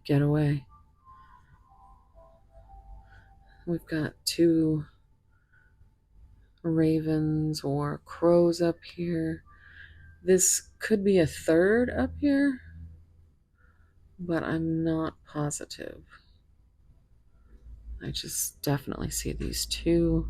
Get away. We've got 2 ravens or crows up here. This could be a 3rd up here, but I'm not positive. I just definitely see these 2.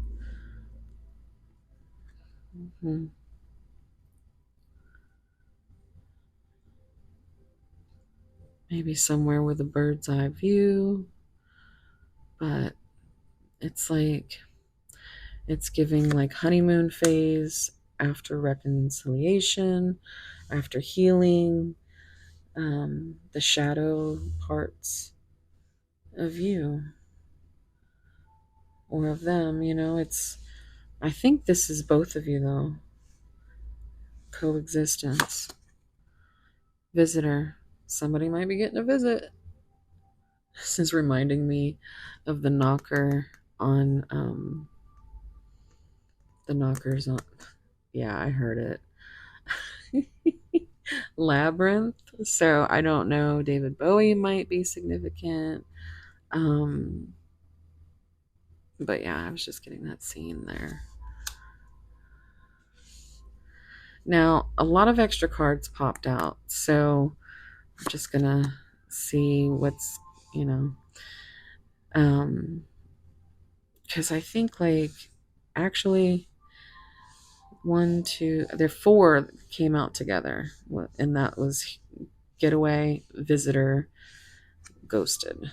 Maybe somewhere with a bird's eye view, but it's like it's giving like honeymoon phase after reconciliation, after healing, the shadow parts of you or of them. I think this is both of you though. Coexistence. Visitor. Somebody might be getting a visit. This is reminding me of the knocker on the knockers on, yeah, I heard it. Labyrinth. So I don't know. David Bowie might be significant. But yeah, I was just getting that scene there. Now, a lot of extra cards popped out. So I'm just going to see what's, because I think like actually 1, 2, there 4 came out together, and that was getaway, visitor, ghosted.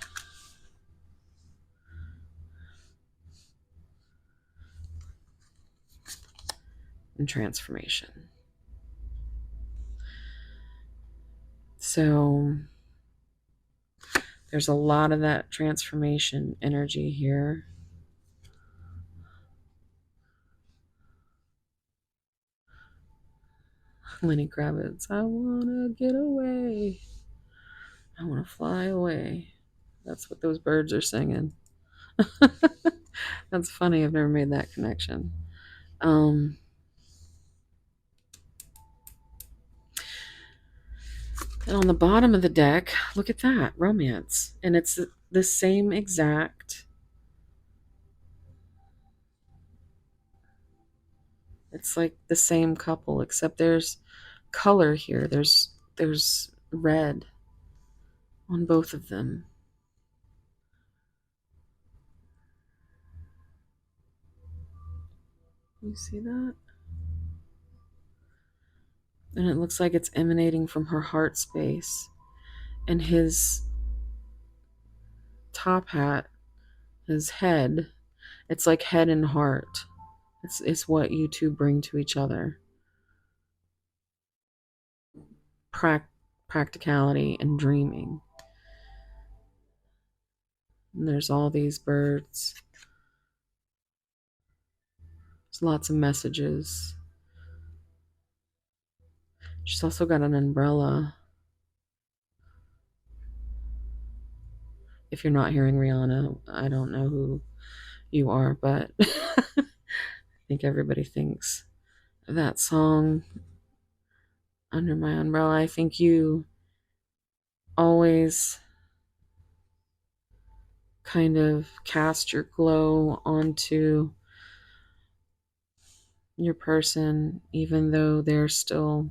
And transformation. So there's a lot of that transformation energy here. Lenny Kravitz, I want to get away. I want to fly away. That's what those birds are singing. That's funny. I've never made that connection. And on the bottom of the deck, look at that, romance. And it's the same exact. It's like the same couple, except there's color here. There's red on both of them. You see that? And it looks like it's emanating from her heart space. And his top hat, his head, it's like head and heart. It's what you two bring to each other. Practicality and dreaming. And there's all these birds. There's lots of messages. She's also got an umbrella. If you're not hearing Rihanna, I don't know who you are, but I think everybody thinks that song, Under My Umbrella. I think you always kind of cast your glow onto your person, even though they're still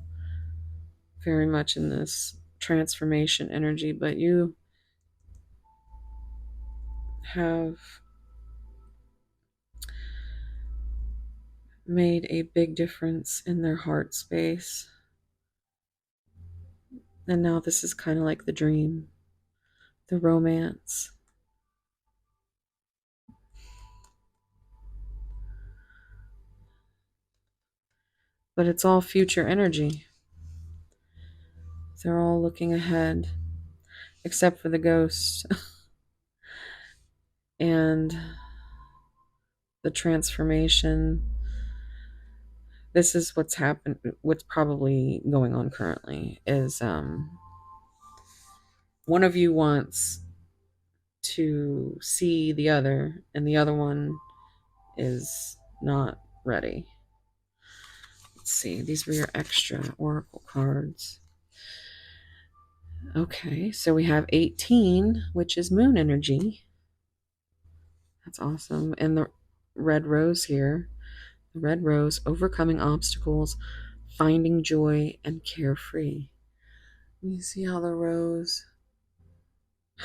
very much in this transformation energy, but you have made a big difference in their heart space. And now this is kind of like the dream, the romance. But it's all future energy. They're all looking ahead, except for the ghost and the transformation. This is what's happened, what's probably going on currently is one of you wants to see the other, and the other one is not ready. Let's see, these were your extra oracle cards. Okay, so we have 18, which is moon energy. That's awesome. And the red rose here. The red rose, overcoming obstacles, finding joy, and carefree. You see how the rose...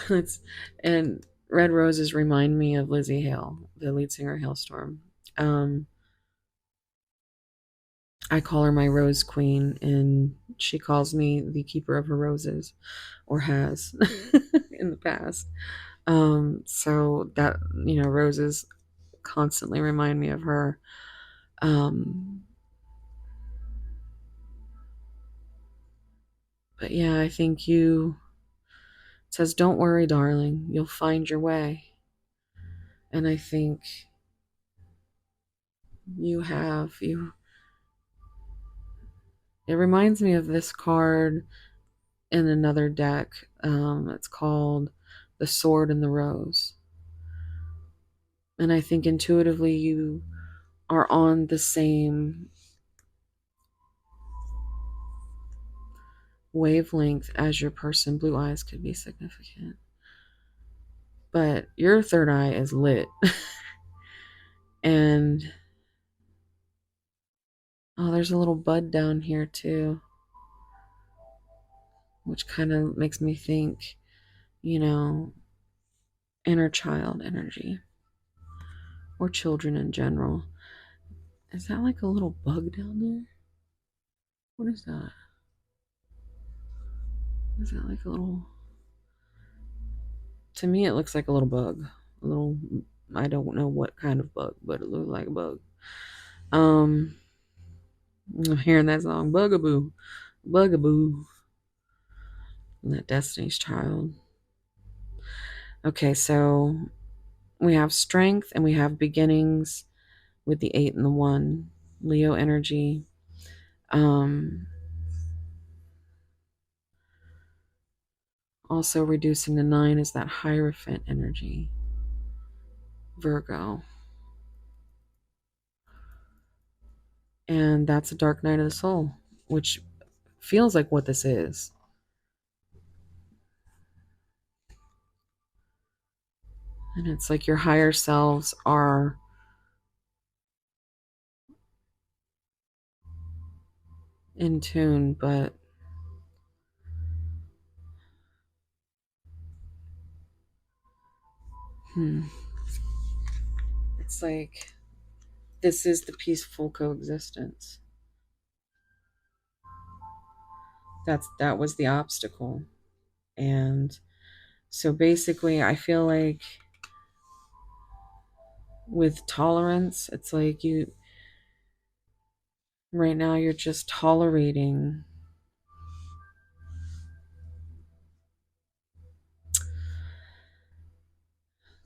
it's, and red roses remind me of Lizzie Hale, the lead singer of Hailstorm. I call her my rose queen, and she calls me the keeper of her roses, or has in the past. So that, roses constantly remind me of her. But yeah, I think it says, don't worry, darling, you'll find your way. And I think it reminds me of this card in another deck. It's called The Sword and the Rose. And I think intuitively you are on the same wavelength as your person. Blue eyes could be significant. But your third eye is lit. And there's a little bud down here too, which kind of makes me think, inner child energy, or children in general. Is that like a little bug down there? What is that? Is that like a little... To me, it looks like a little bug. A little... I don't know what kind of bug, but it looks like a bug. I'm hearing that song, Bugaboo. Bugaboo. And that Destiny's Child. Okay, so we have strength and we have beginnings with the 8 and the 1. Leo energy. Also reducing the 9 is that Hierophant energy. Virgo. And that's a dark night of the soul, which feels like what this is. And it's like your higher selves are in tune, but it's like this is the peaceful coexistence. that was the obstacle. And so basically, I feel like with tolerance, it's like you, right now, you're just tolerating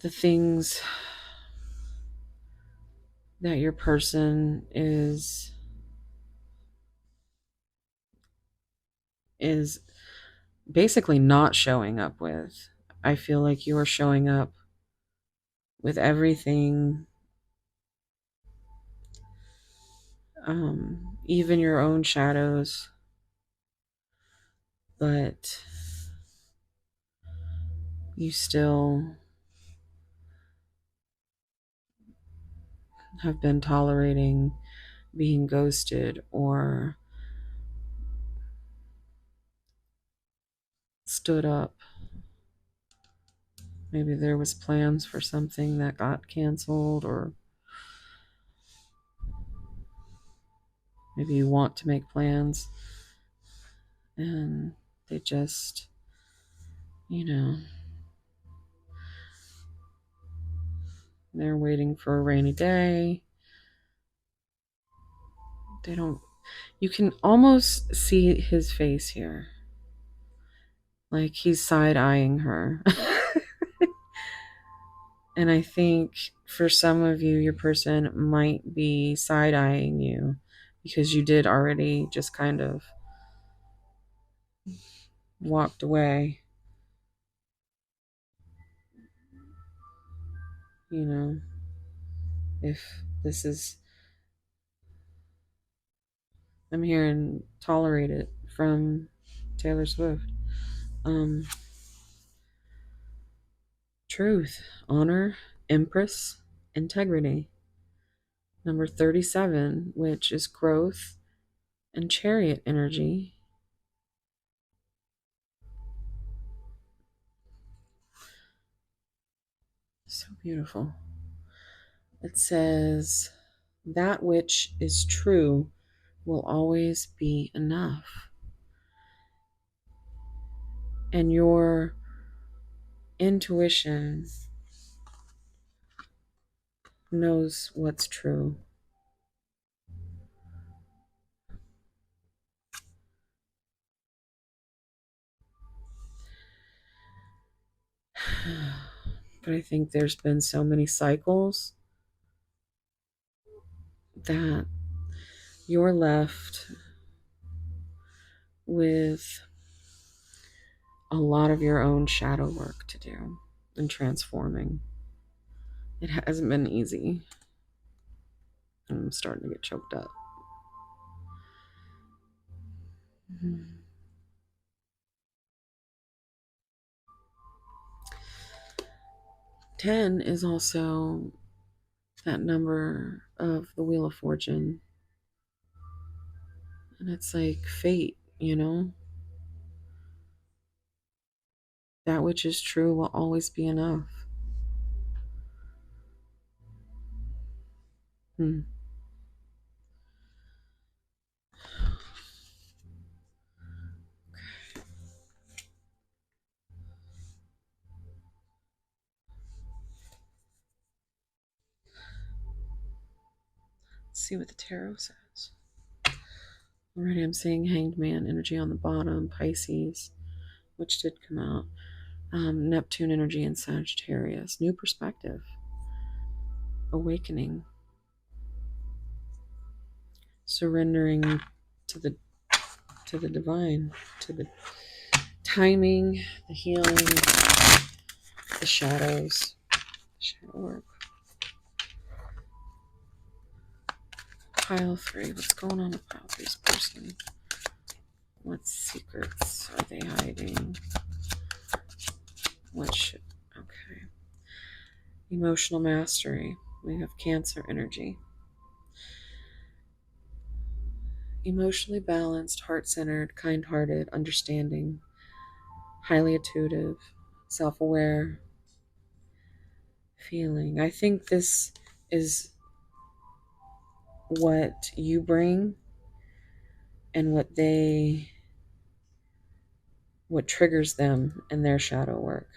the things that your person is basically not showing up with. I feel like you are showing up with everything, even your own shadows, but you still have been tolerating being ghosted or stood up. Maybe there was plans for something that got canceled, or maybe you want to make plans and they just, you know, they're waiting for a rainy day. They don't, you can almost see his face here. Like he's side eyeing her. And I think for some of you, your person might be side eyeing you because you did already just kind of walked away. You know, if this is, I'm hearing tolerate it from Taylor Swift. Truth, honor, empress, integrity. Number 37, which is growth and chariot energy. So beautiful. It says, that which is true will always be enough. And your intuition knows what's true. But I think there's been so many cycles that you're left with a lot of your own shadow work to do and transforming. It hasn't been easy. I'm starting to get choked up. 10 is also that number of the Wheel of Fortune. And it's like fate, you know? That which is true will always be enough. Hmm. Let's see what the tarot says. Already I'm seeing Hanged Man energy on the bottom, Pisces, which did come out. Neptune energy in Sagittarius. New perspective. Awakening. Surrendering to the divine, to the timing, the healing, the shadows, shadow work. Pile 3. What's going on with pile 3's person? What secrets are they hiding? What should... Okay. Emotional mastery. We have Cancer energy. Emotionally balanced, heart-centered, kind-hearted, understanding, highly intuitive, self-aware, feeling. I think this is what you bring and what they what triggers them in their shadow work.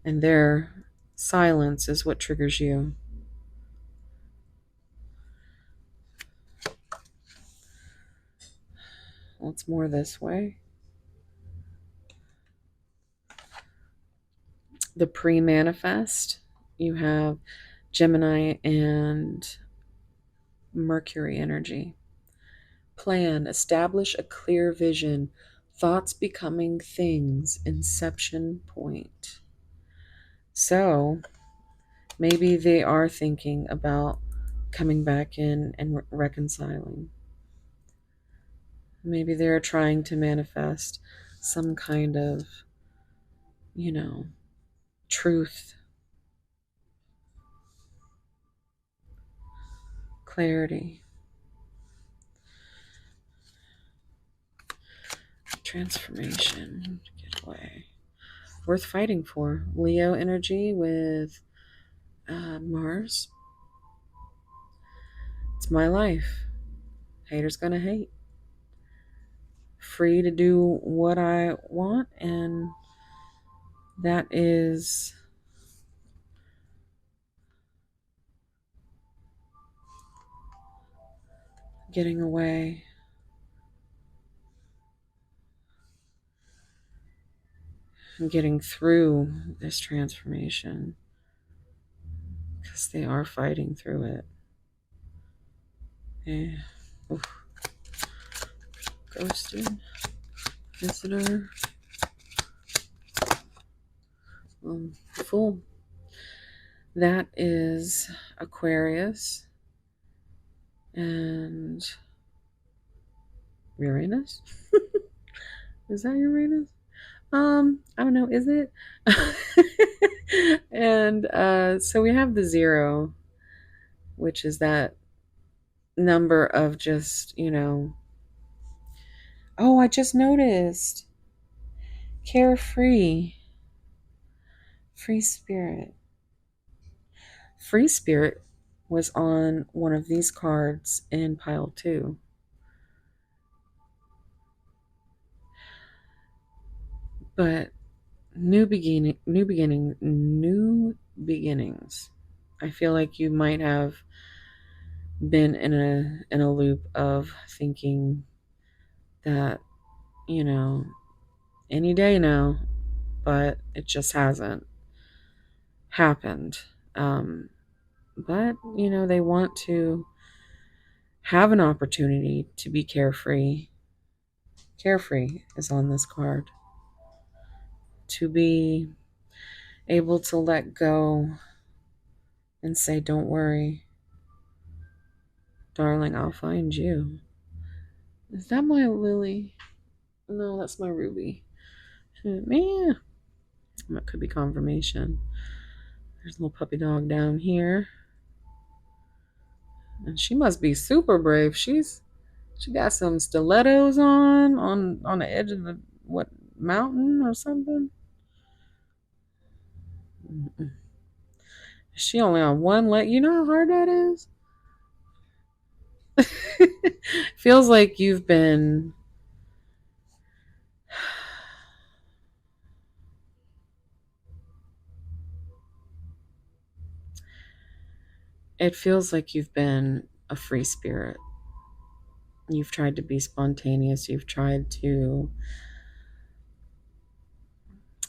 And their silence is what triggers you. Well, it's more this way. The pre-manifest, you have Gemini and Mercury energy. Plan, establish a clear vision, thoughts becoming things, inception point. So maybe they are thinking about coming back in and reconciling. Maybe they're trying to manifest some kind of, truth, clarity, transformation, get away. Worth fighting for. Leo energy with Mars. It's my life. Haters gonna hate. Free to do what I want, and that is getting away. And getting through this transformation, because they are fighting through it. Yeah. Oof. Ghosted. Visitor. Fool. That is Aquarius and Uranus. Is that Uranus? I don't know. Is it? And so we have the 0, which is that number of just, oh, I just noticed. Carefree. Free spirit. Free spirit was on one of these cards in pile 2. But new beginnings. I feel like you might have been in a loop of thinking that, any day now, but it just hasn't happened. But they want to have an opportunity to be carefree. Carefree is on this card. To be able to let go and say, don't worry, darling, I'll find you. Is that my lily? No, that's my ruby. Man, that could be confirmation. There's a little puppy dog down here. And she must be super brave. She got some stilettos on the edge of the mountain or something. Mm-mm. She only on one leg. You know how hard that is? Feels like you've been it feels like you've been a free spirit. You've tried to be spontaneous. You've tried to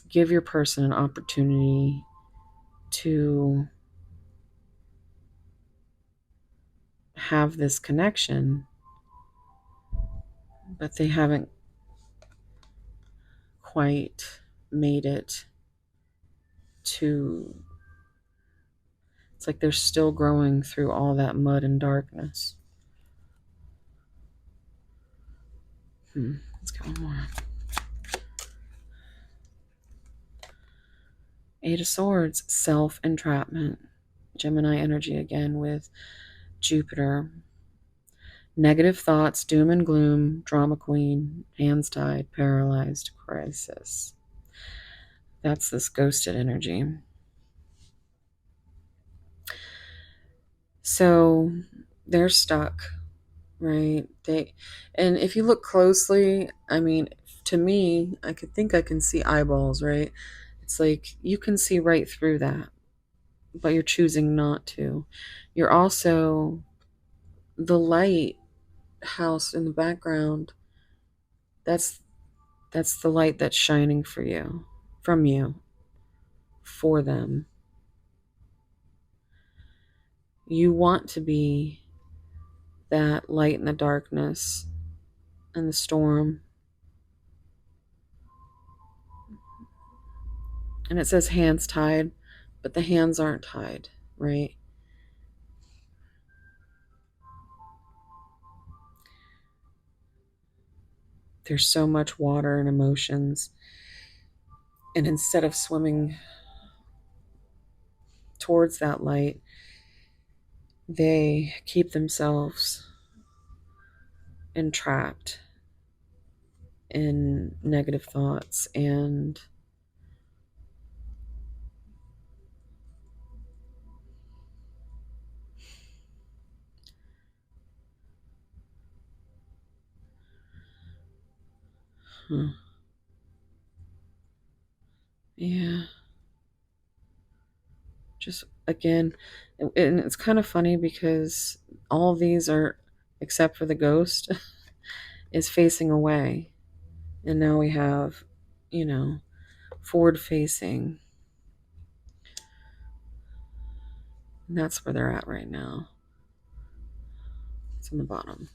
give your person an opportunity to have this connection, but they haven't quite made it to. It's like they're still growing through all that mud and darkness. Let's get one more. 8 of Swords, self-entrapment. Gemini energy again with Jupiter. Negative thoughts, doom and gloom, drama queen, hands tied, paralyzed, crisis. That's this ghosted energy. So they're stuck. right? And if you look closely, I mean, to me, I could think I can see eyeballs, right? It's like you can see right through that, but you're choosing not to. You're also the lighthouse in the background. That's that's the light that's shining for you, from you, for them. You want to be that light in the darkness and the storm. And it says hands tied, but the hands aren't tied, right? There's so much water and emotions. And instead of swimming towards that light, they keep themselves entrapped in negative thoughts and yeah, just again, and it's kind of funny because all of these are, except for the ghost, is facing away. And now we have, you know, forward facing. And that's where they're at right now. It's on the bottom.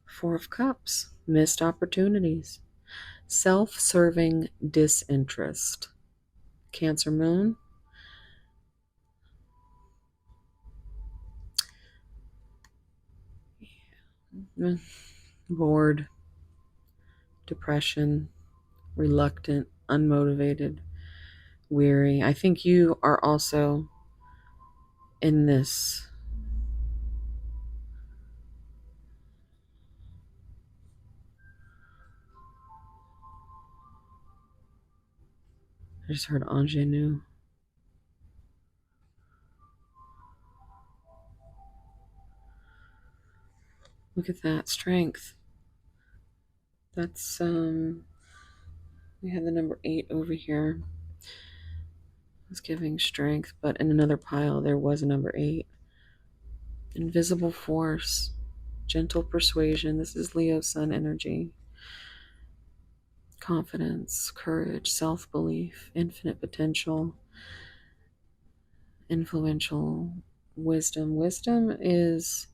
Four of Cups, missed opportunities, self-serving disinterest. Cancer moon, bored, depression, reluctant, unmotivated, weary. I think you are also in this. I just heard ingenue. Look at that strength. That's we have the number 8 over here. It's giving strength, but in another pile there was a number 8. Invisible force, gentle persuasion. This is Leo sun energy. Confidence, courage, self-belief, infinite potential, influential, wisdom. Wisdom is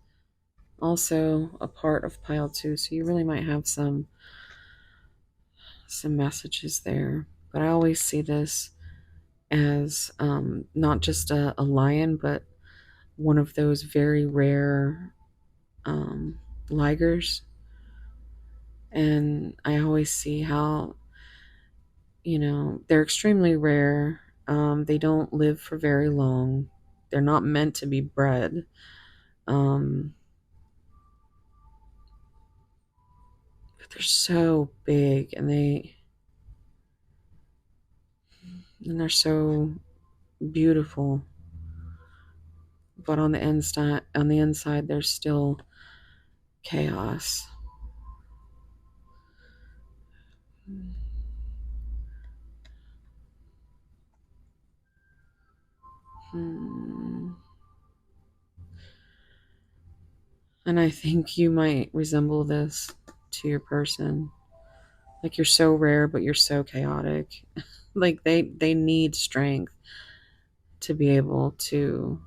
also a part of pile 2, so you really might have some messages there. But I always see this as not just a lion, but one of those very rare ligers. And I always see how, they're extremely rare. They don't live for very long. They're not meant to be bred. But they're so big, and they're so beautiful. But on the inside, there's still chaos. Hmm. And I think you might resemble this to your person. Like, you're so rare, but you're so chaotic. Like, they need strength to be able to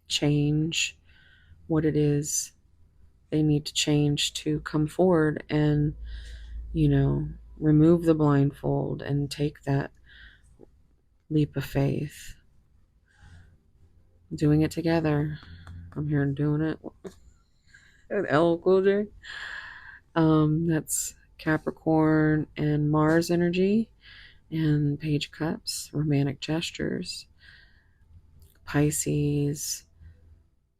change what it is they need to change to come forward and, you know, remove the blindfold and take that leap of faith. Doing it together. I'm here doing it. L Cool J. That's Capricorn and Mars energy, and Page of Cups, romantic gestures, Pisces,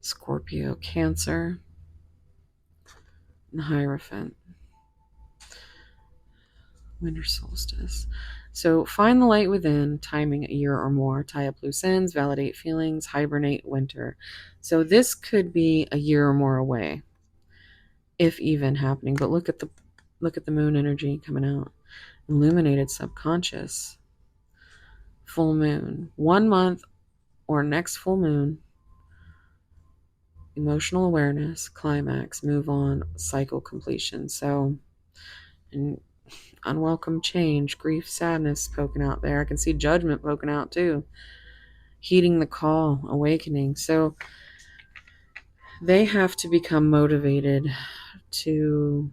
Scorpio, Cancer, and Hierophant, winter solstice. So find the light within, timing a year or more, tie up loose ends, validate feelings, hibernate winter. So this could be a year or more away, if even happening. But look at the moon energy coming out. Illuminated subconscious. Full moon. 1 month or next full moon. Emotional awareness, climax, move on, cycle completion. So, and unwelcome change, grief, sadness poking out there. I can see judgment poking out too. Heeding the call, awakening. So they have to become motivated to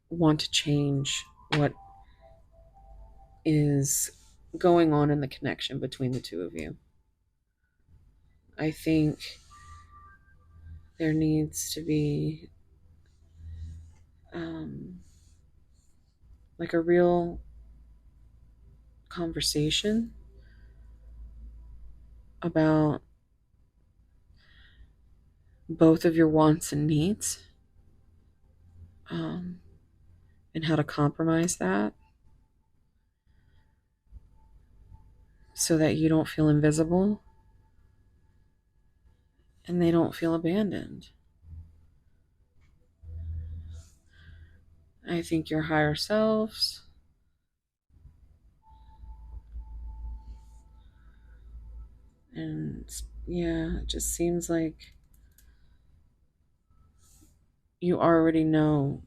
want to change what is going on in the connection between the two of you. I think there needs to be like a real conversation about both of your wants and needs, and how to compromise that so that you don't feel invisible and they don't feel abandoned. I think your higher selves and yeah, it just seems like you already know.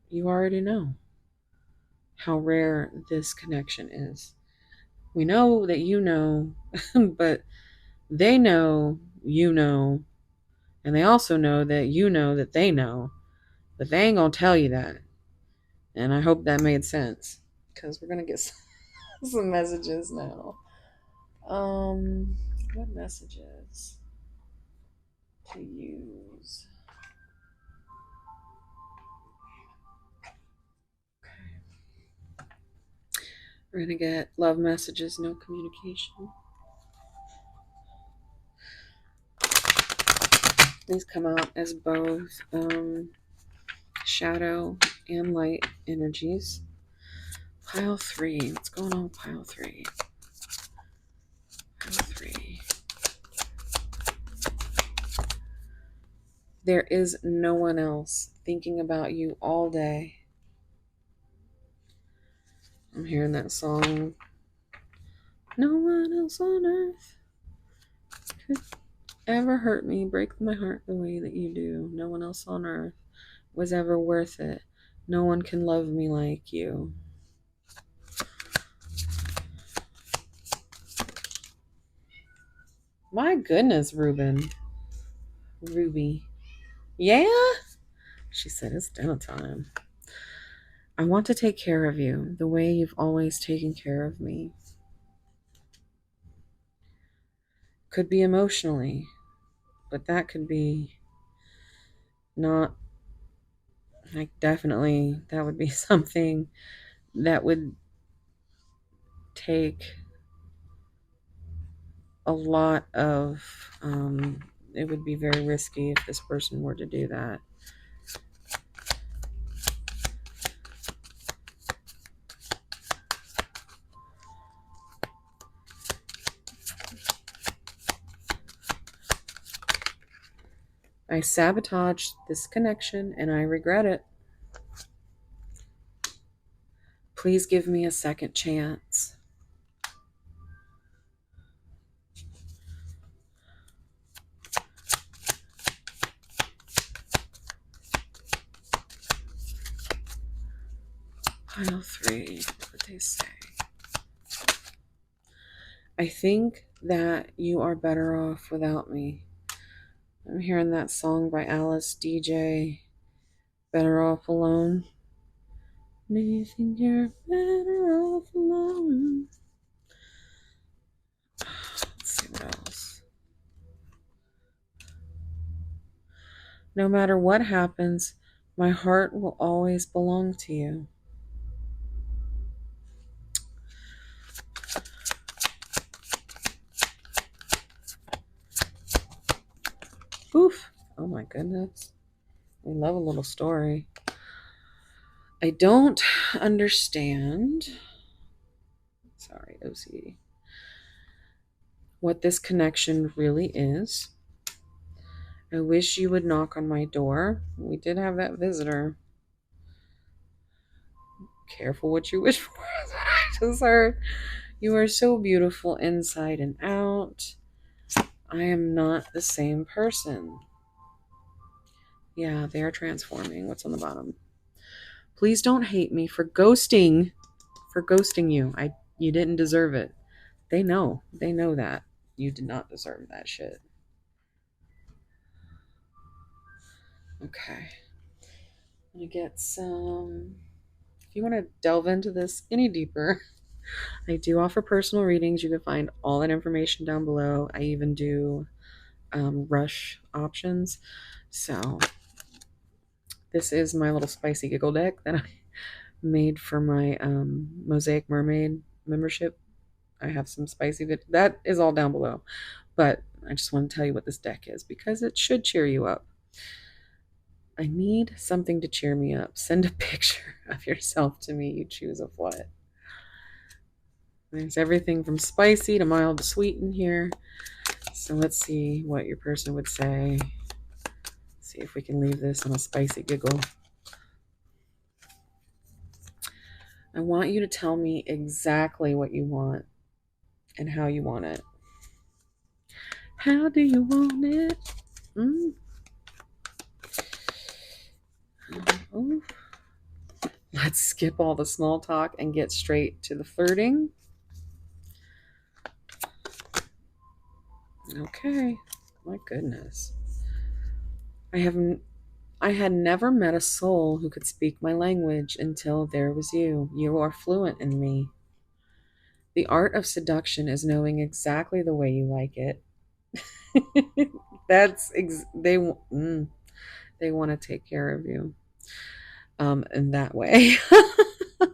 You already know how rare this connection is. We know that you know, but they know you know, and they also know that you know that they know, but they ain't gonna tell you that. And I hope that made sense because we're gonna get some messages now. What messages to use? Okay. We're gonna get love messages, no communication. These come out as both shadow and light energies. Pile 3. What's going on with pile 3? Pile 3. There is no one else thinking about you all day. I'm hearing that song. No one else on earth could ever hurt me, break my heart the way that you do. No one else on earth was ever worth it. No one can love me like you. My goodness, Ruby. Yeah? She said it's dinner time. I want to take care of you the way you've always taken care of me. Could be emotionally, but that could be not, like, definitely that would be something that would take a lot of, it would be very risky if this person were to do that. I sabotaged this connection and I regret it. Please give me a second chance. Pile 3, what they say. I think that you are better off without me. I'm hearing that song by Alice DJ, Better Off Alone. Do you think you're better off alone? Let's see what else. No matter what happens, my heart will always belong to you. Oof. Oh my goodness. We love a little story. I don't understand. Sorry, OCD. What this connection really is. I wish you would knock on my door. We did have that visitor. Careful what you wish for. That's what I just heard. You are so beautiful inside and out. I am not the same person. Yeah, they are transforming. What's on the bottom? Please don't hate me for ghosting. For ghosting you. You didn't deserve it. They know. They know that. You did not deserve that shit. Okay. I'm gonna get some. If you want to delve into this any deeper, I do offer personal readings. You can find all that information down below. I even do rush options. So this is my little spicy giggle deck that I made for my Mosaic Mermaid membership. I have some spicy that is all down below. But I just want to tell you what this deck is because it should cheer you up. I need something to cheer me up. Send a picture of yourself to me. You choose of what. There's everything from spicy to mild to sweet in here. So let's see what your person would say. See if we can leave this on a spicy giggle. I want you to tell me exactly what you want and how you want it. How do you want it? Oh. Let's skip all the small talk and get straight to the flirting. Okay. My goodness. I had never met a soul who could speak my language until there was you. You are fluent in me. The art of seduction is knowing exactly the way you like it. They want to take care of you. In that way.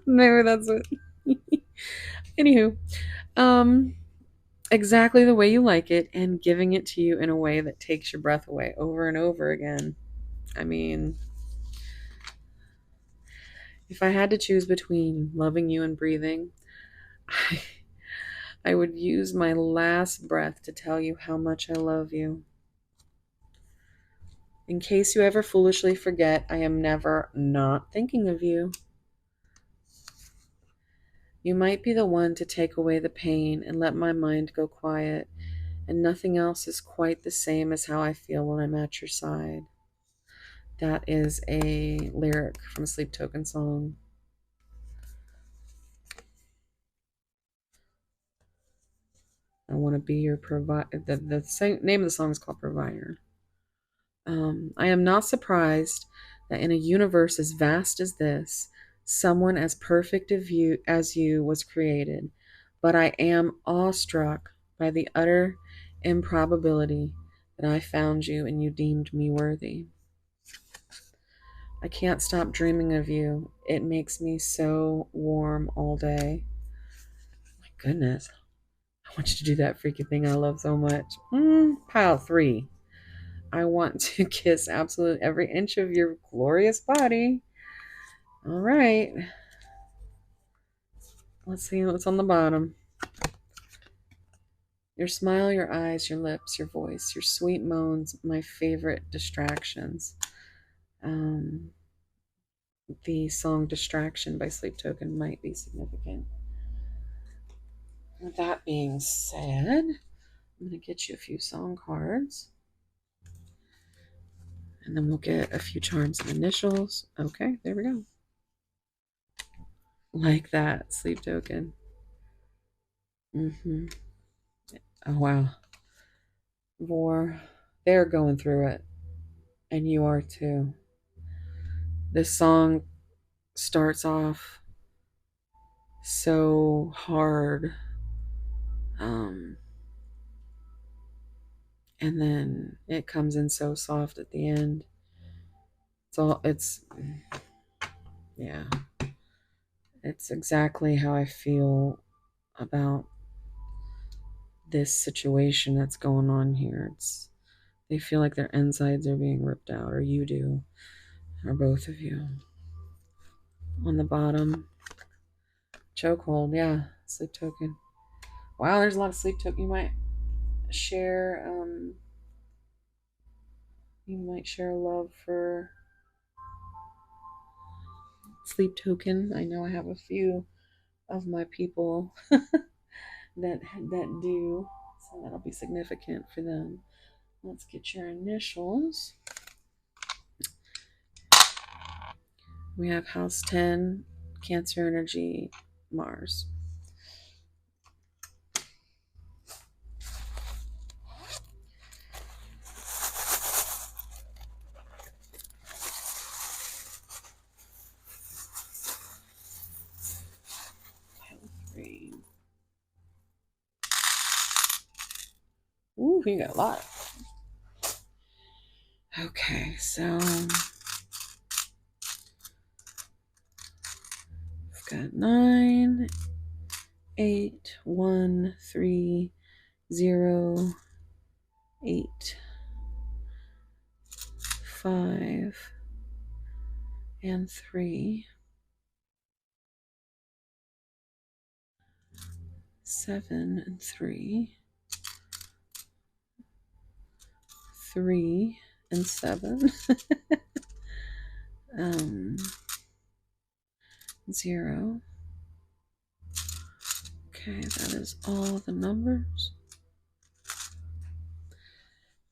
Maybe that's what. Anywho, exactly the way you like it and giving it to you in a way that takes your breath away over and over again. I mean, if I had to choose between loving you and breathing, I would use my last breath to tell you how much I love you. In case you ever foolishly forget, I am never not thinking of you. You might be the one to take away the pain and let my mind go quiet, and nothing else is quite the same as how I feel when I'm at your side. That is a lyric from a Sleep Token song. I want to be your provider. The name of the song is called Provider. I am not surprised that in a universe as vast as this, someone as perfect as you was created, but I am awestruck by the utter improbability that I found you and you deemed me worthy. I can't stop dreaming of you. It makes me so warm all day. My goodness. I want you to do that freaky thing I love so much. Pile 3. I want to kiss absolute every inch of your glorious body. All right. Let's see what's on the bottom. Your smile, your eyes, your lips, your voice, your sweet moans, my favorite distractions. The song Distraction by Sleep Token might be significant. With that being said, I'm going to get you a few song cards. And then we'll get a few charms and initials. Okay, there we go. Like that, Sleep Token. Oh, wow. War. They're going through it. And you are too. This song starts off so hard. And then it comes in so soft at the end. Yeah. It's exactly how I feel about this situation that's going on here. They feel like their insides are being ripped out, or you do, or both of you. on the bottom. Chokehold, yeah. Sleep token. Wow, there's a lot of sleep token. You might share love for sleep token. I know I have a few of my people that do, so that'll be significant for them. Let's get your initials. We have House 10, Cancer Energy, Mars. Pile 3. Ooh, you got a lot. Okay, so we've got 9, 8, 1, 3, 0, 8, 5, and 3, 7 and 3, 3 and 7, 0. Okay, that is all the numbers.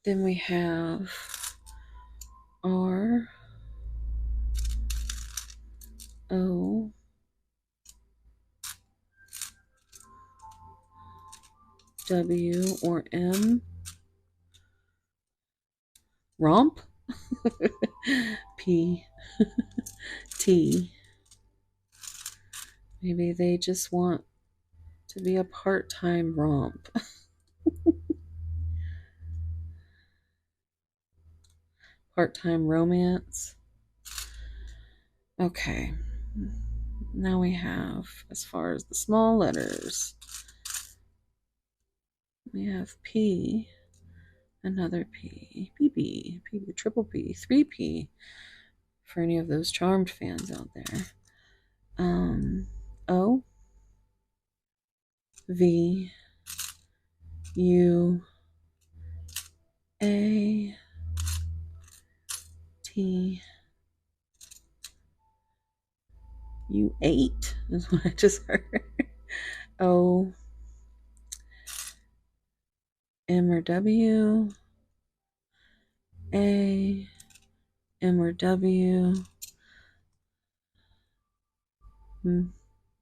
Then we have R, O, W, or M, romp, P, T. Maybe they just want to be a part-time romp. Part-time romance. Okay. Now we have, as far as the small letters, we have P, another P, PB, PB, triple P, 3P, for any of those Charmed fans out there. O, V, U, A, T, U8 is what I just heard. O, M or W, A, M or W,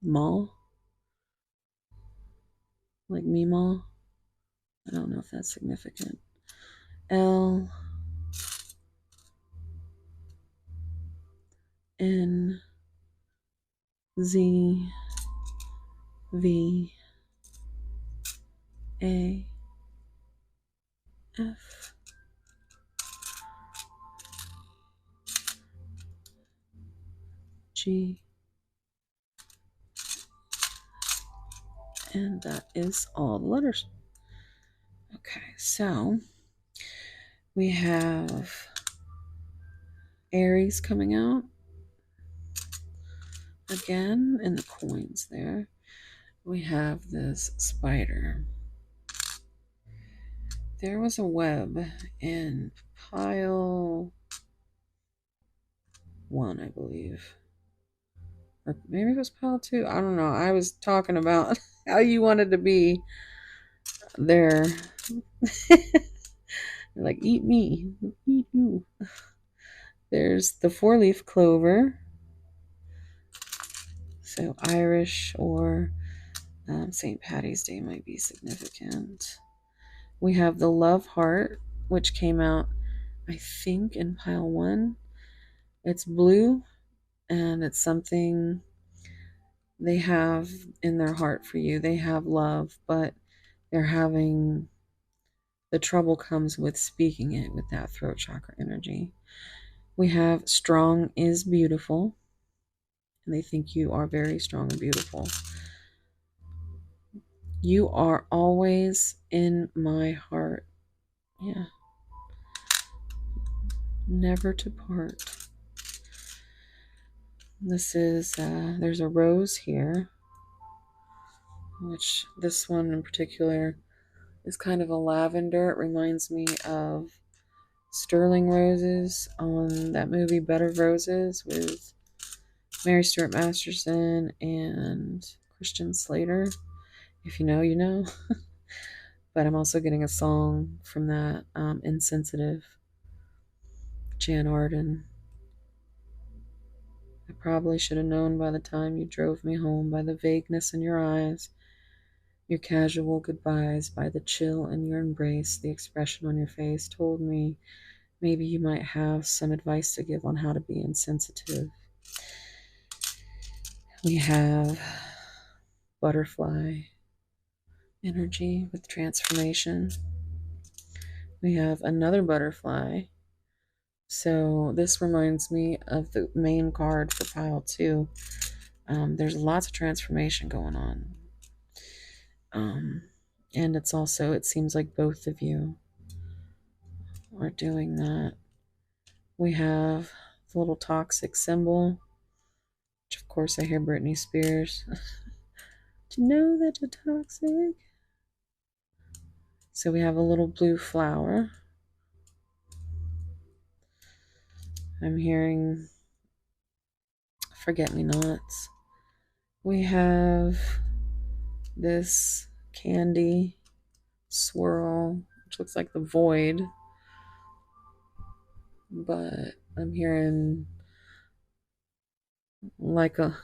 Mall, like Meemaw. I don't know if that's significant. L, N, Z, V, A, F, G, and that is all the letters. Okay, so we have Aries coming out again in the coins there. We have this spider. There was a web in pile 1, I believe. Or maybe it was pile 2. I don't know. I was talking about how you wanted to be there. Like, eat me. Eat you. There's the 4-leaf clover. So Irish or St. Patty's Day might be significant. We have the love heart, which came out, I think, in pile 1. It's blue, and it's something they have in their heart for you. They have love, but they're having the trouble comes with speaking it with that throat chakra energy. We have strong is beautiful, and they think you are very strong and beautiful. You are always in my heart. Yeah. Never to part. This is, there's a rose here, which this one in particular is kind of a lavender. It reminds me of sterling roses on that movie Bed of Roses with Mary Stuart Masterson and Christian Slater. If you know, you know. But I'm also getting a song from that, Insensitive, Jan Arden. I probably should have known by the time you drove me home, by the vagueness in your eyes, your casual goodbyes, by the chill in your embrace, the expression on your face told me maybe you might have some advice to give on how to be insensitive. We have butterfly energy with transformation. We have another butterfly. So this reminds me of the main card for pile 2. There's lots of transformation going on. And it's also, it seems like both of you are doing that. We have the little toxic symbol, which of course I hear Britney Spears. Do you know that you're toxic? So we have a little blue flower. I'm hearing forget-me-nots. We have this candy swirl, which looks like the void, but I'm hearing like a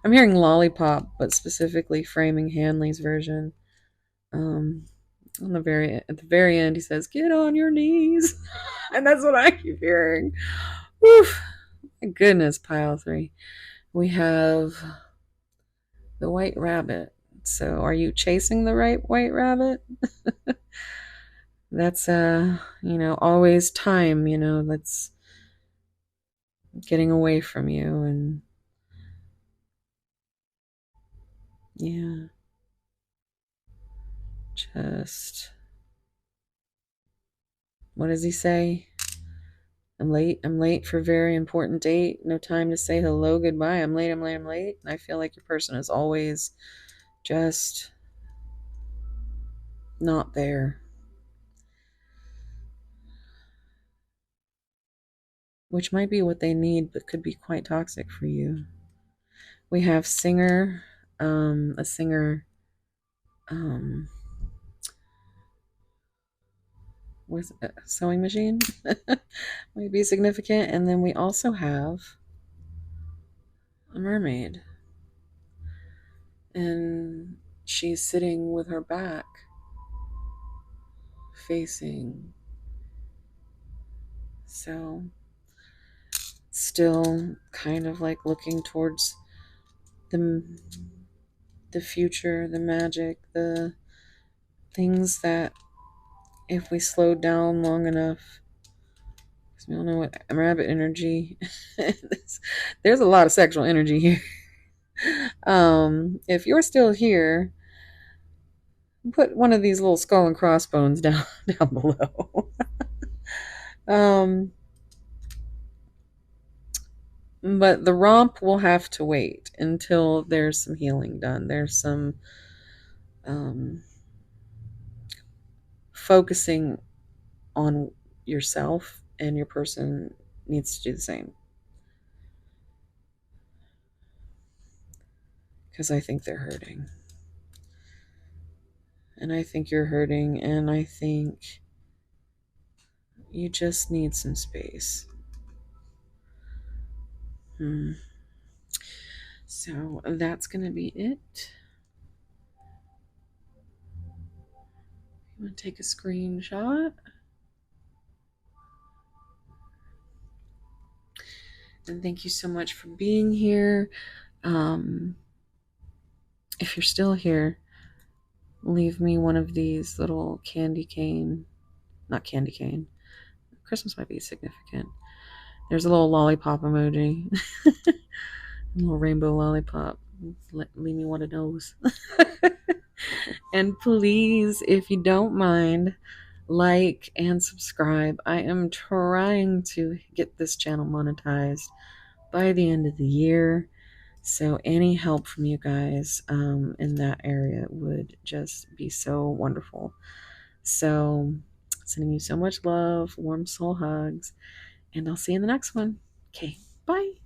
I'm hearing lollipop, but specifically framing Hanley's version. On the at the very end, he says, "Get on your knees," and that's what I keep hearing. Woof! My goodness, pile 3. We have the white rabbit. So, are you chasing the right white rabbit? That's always time. That's getting away from you, and yeah, just what does he say? I'm late for a very important date. No time to say hello, goodbye. I'm late. And I feel like your person is always just not there, which might be what they need, but could be quite toxic for you. We have singer, a singer, with a sewing machine might be significant. And then we also have a mermaid, and she's sitting with her back facing, so still kind of like looking towards the future, the magic, the things that if we slowed down long enough, because we all know what rabbit energy there's a lot of sexual energy here. If you're still here, put one of these little skull and crossbones down below. But the romp will have to wait until there's some healing done. There's some focusing on yourself, and your person needs to do the same. Because I think they're hurting. And I think you're hurting, and I think you just need some space. So that's going to be it. I'm going to take a screenshot. And thank you so much for being here. If you're still here, leave me one of these little not candy cane. Christmas might be significant. There's a little lollipop emoji. A little rainbow lollipop. Leave me one of those. And please, if you don't mind, like and subscribe. I am trying to get this channel monetized, by the end of the year. So any help from you guys in that area would just be so wonderful. So sending you so much love, warm soul hugs, and I'll see you in the next one. Okay, bye.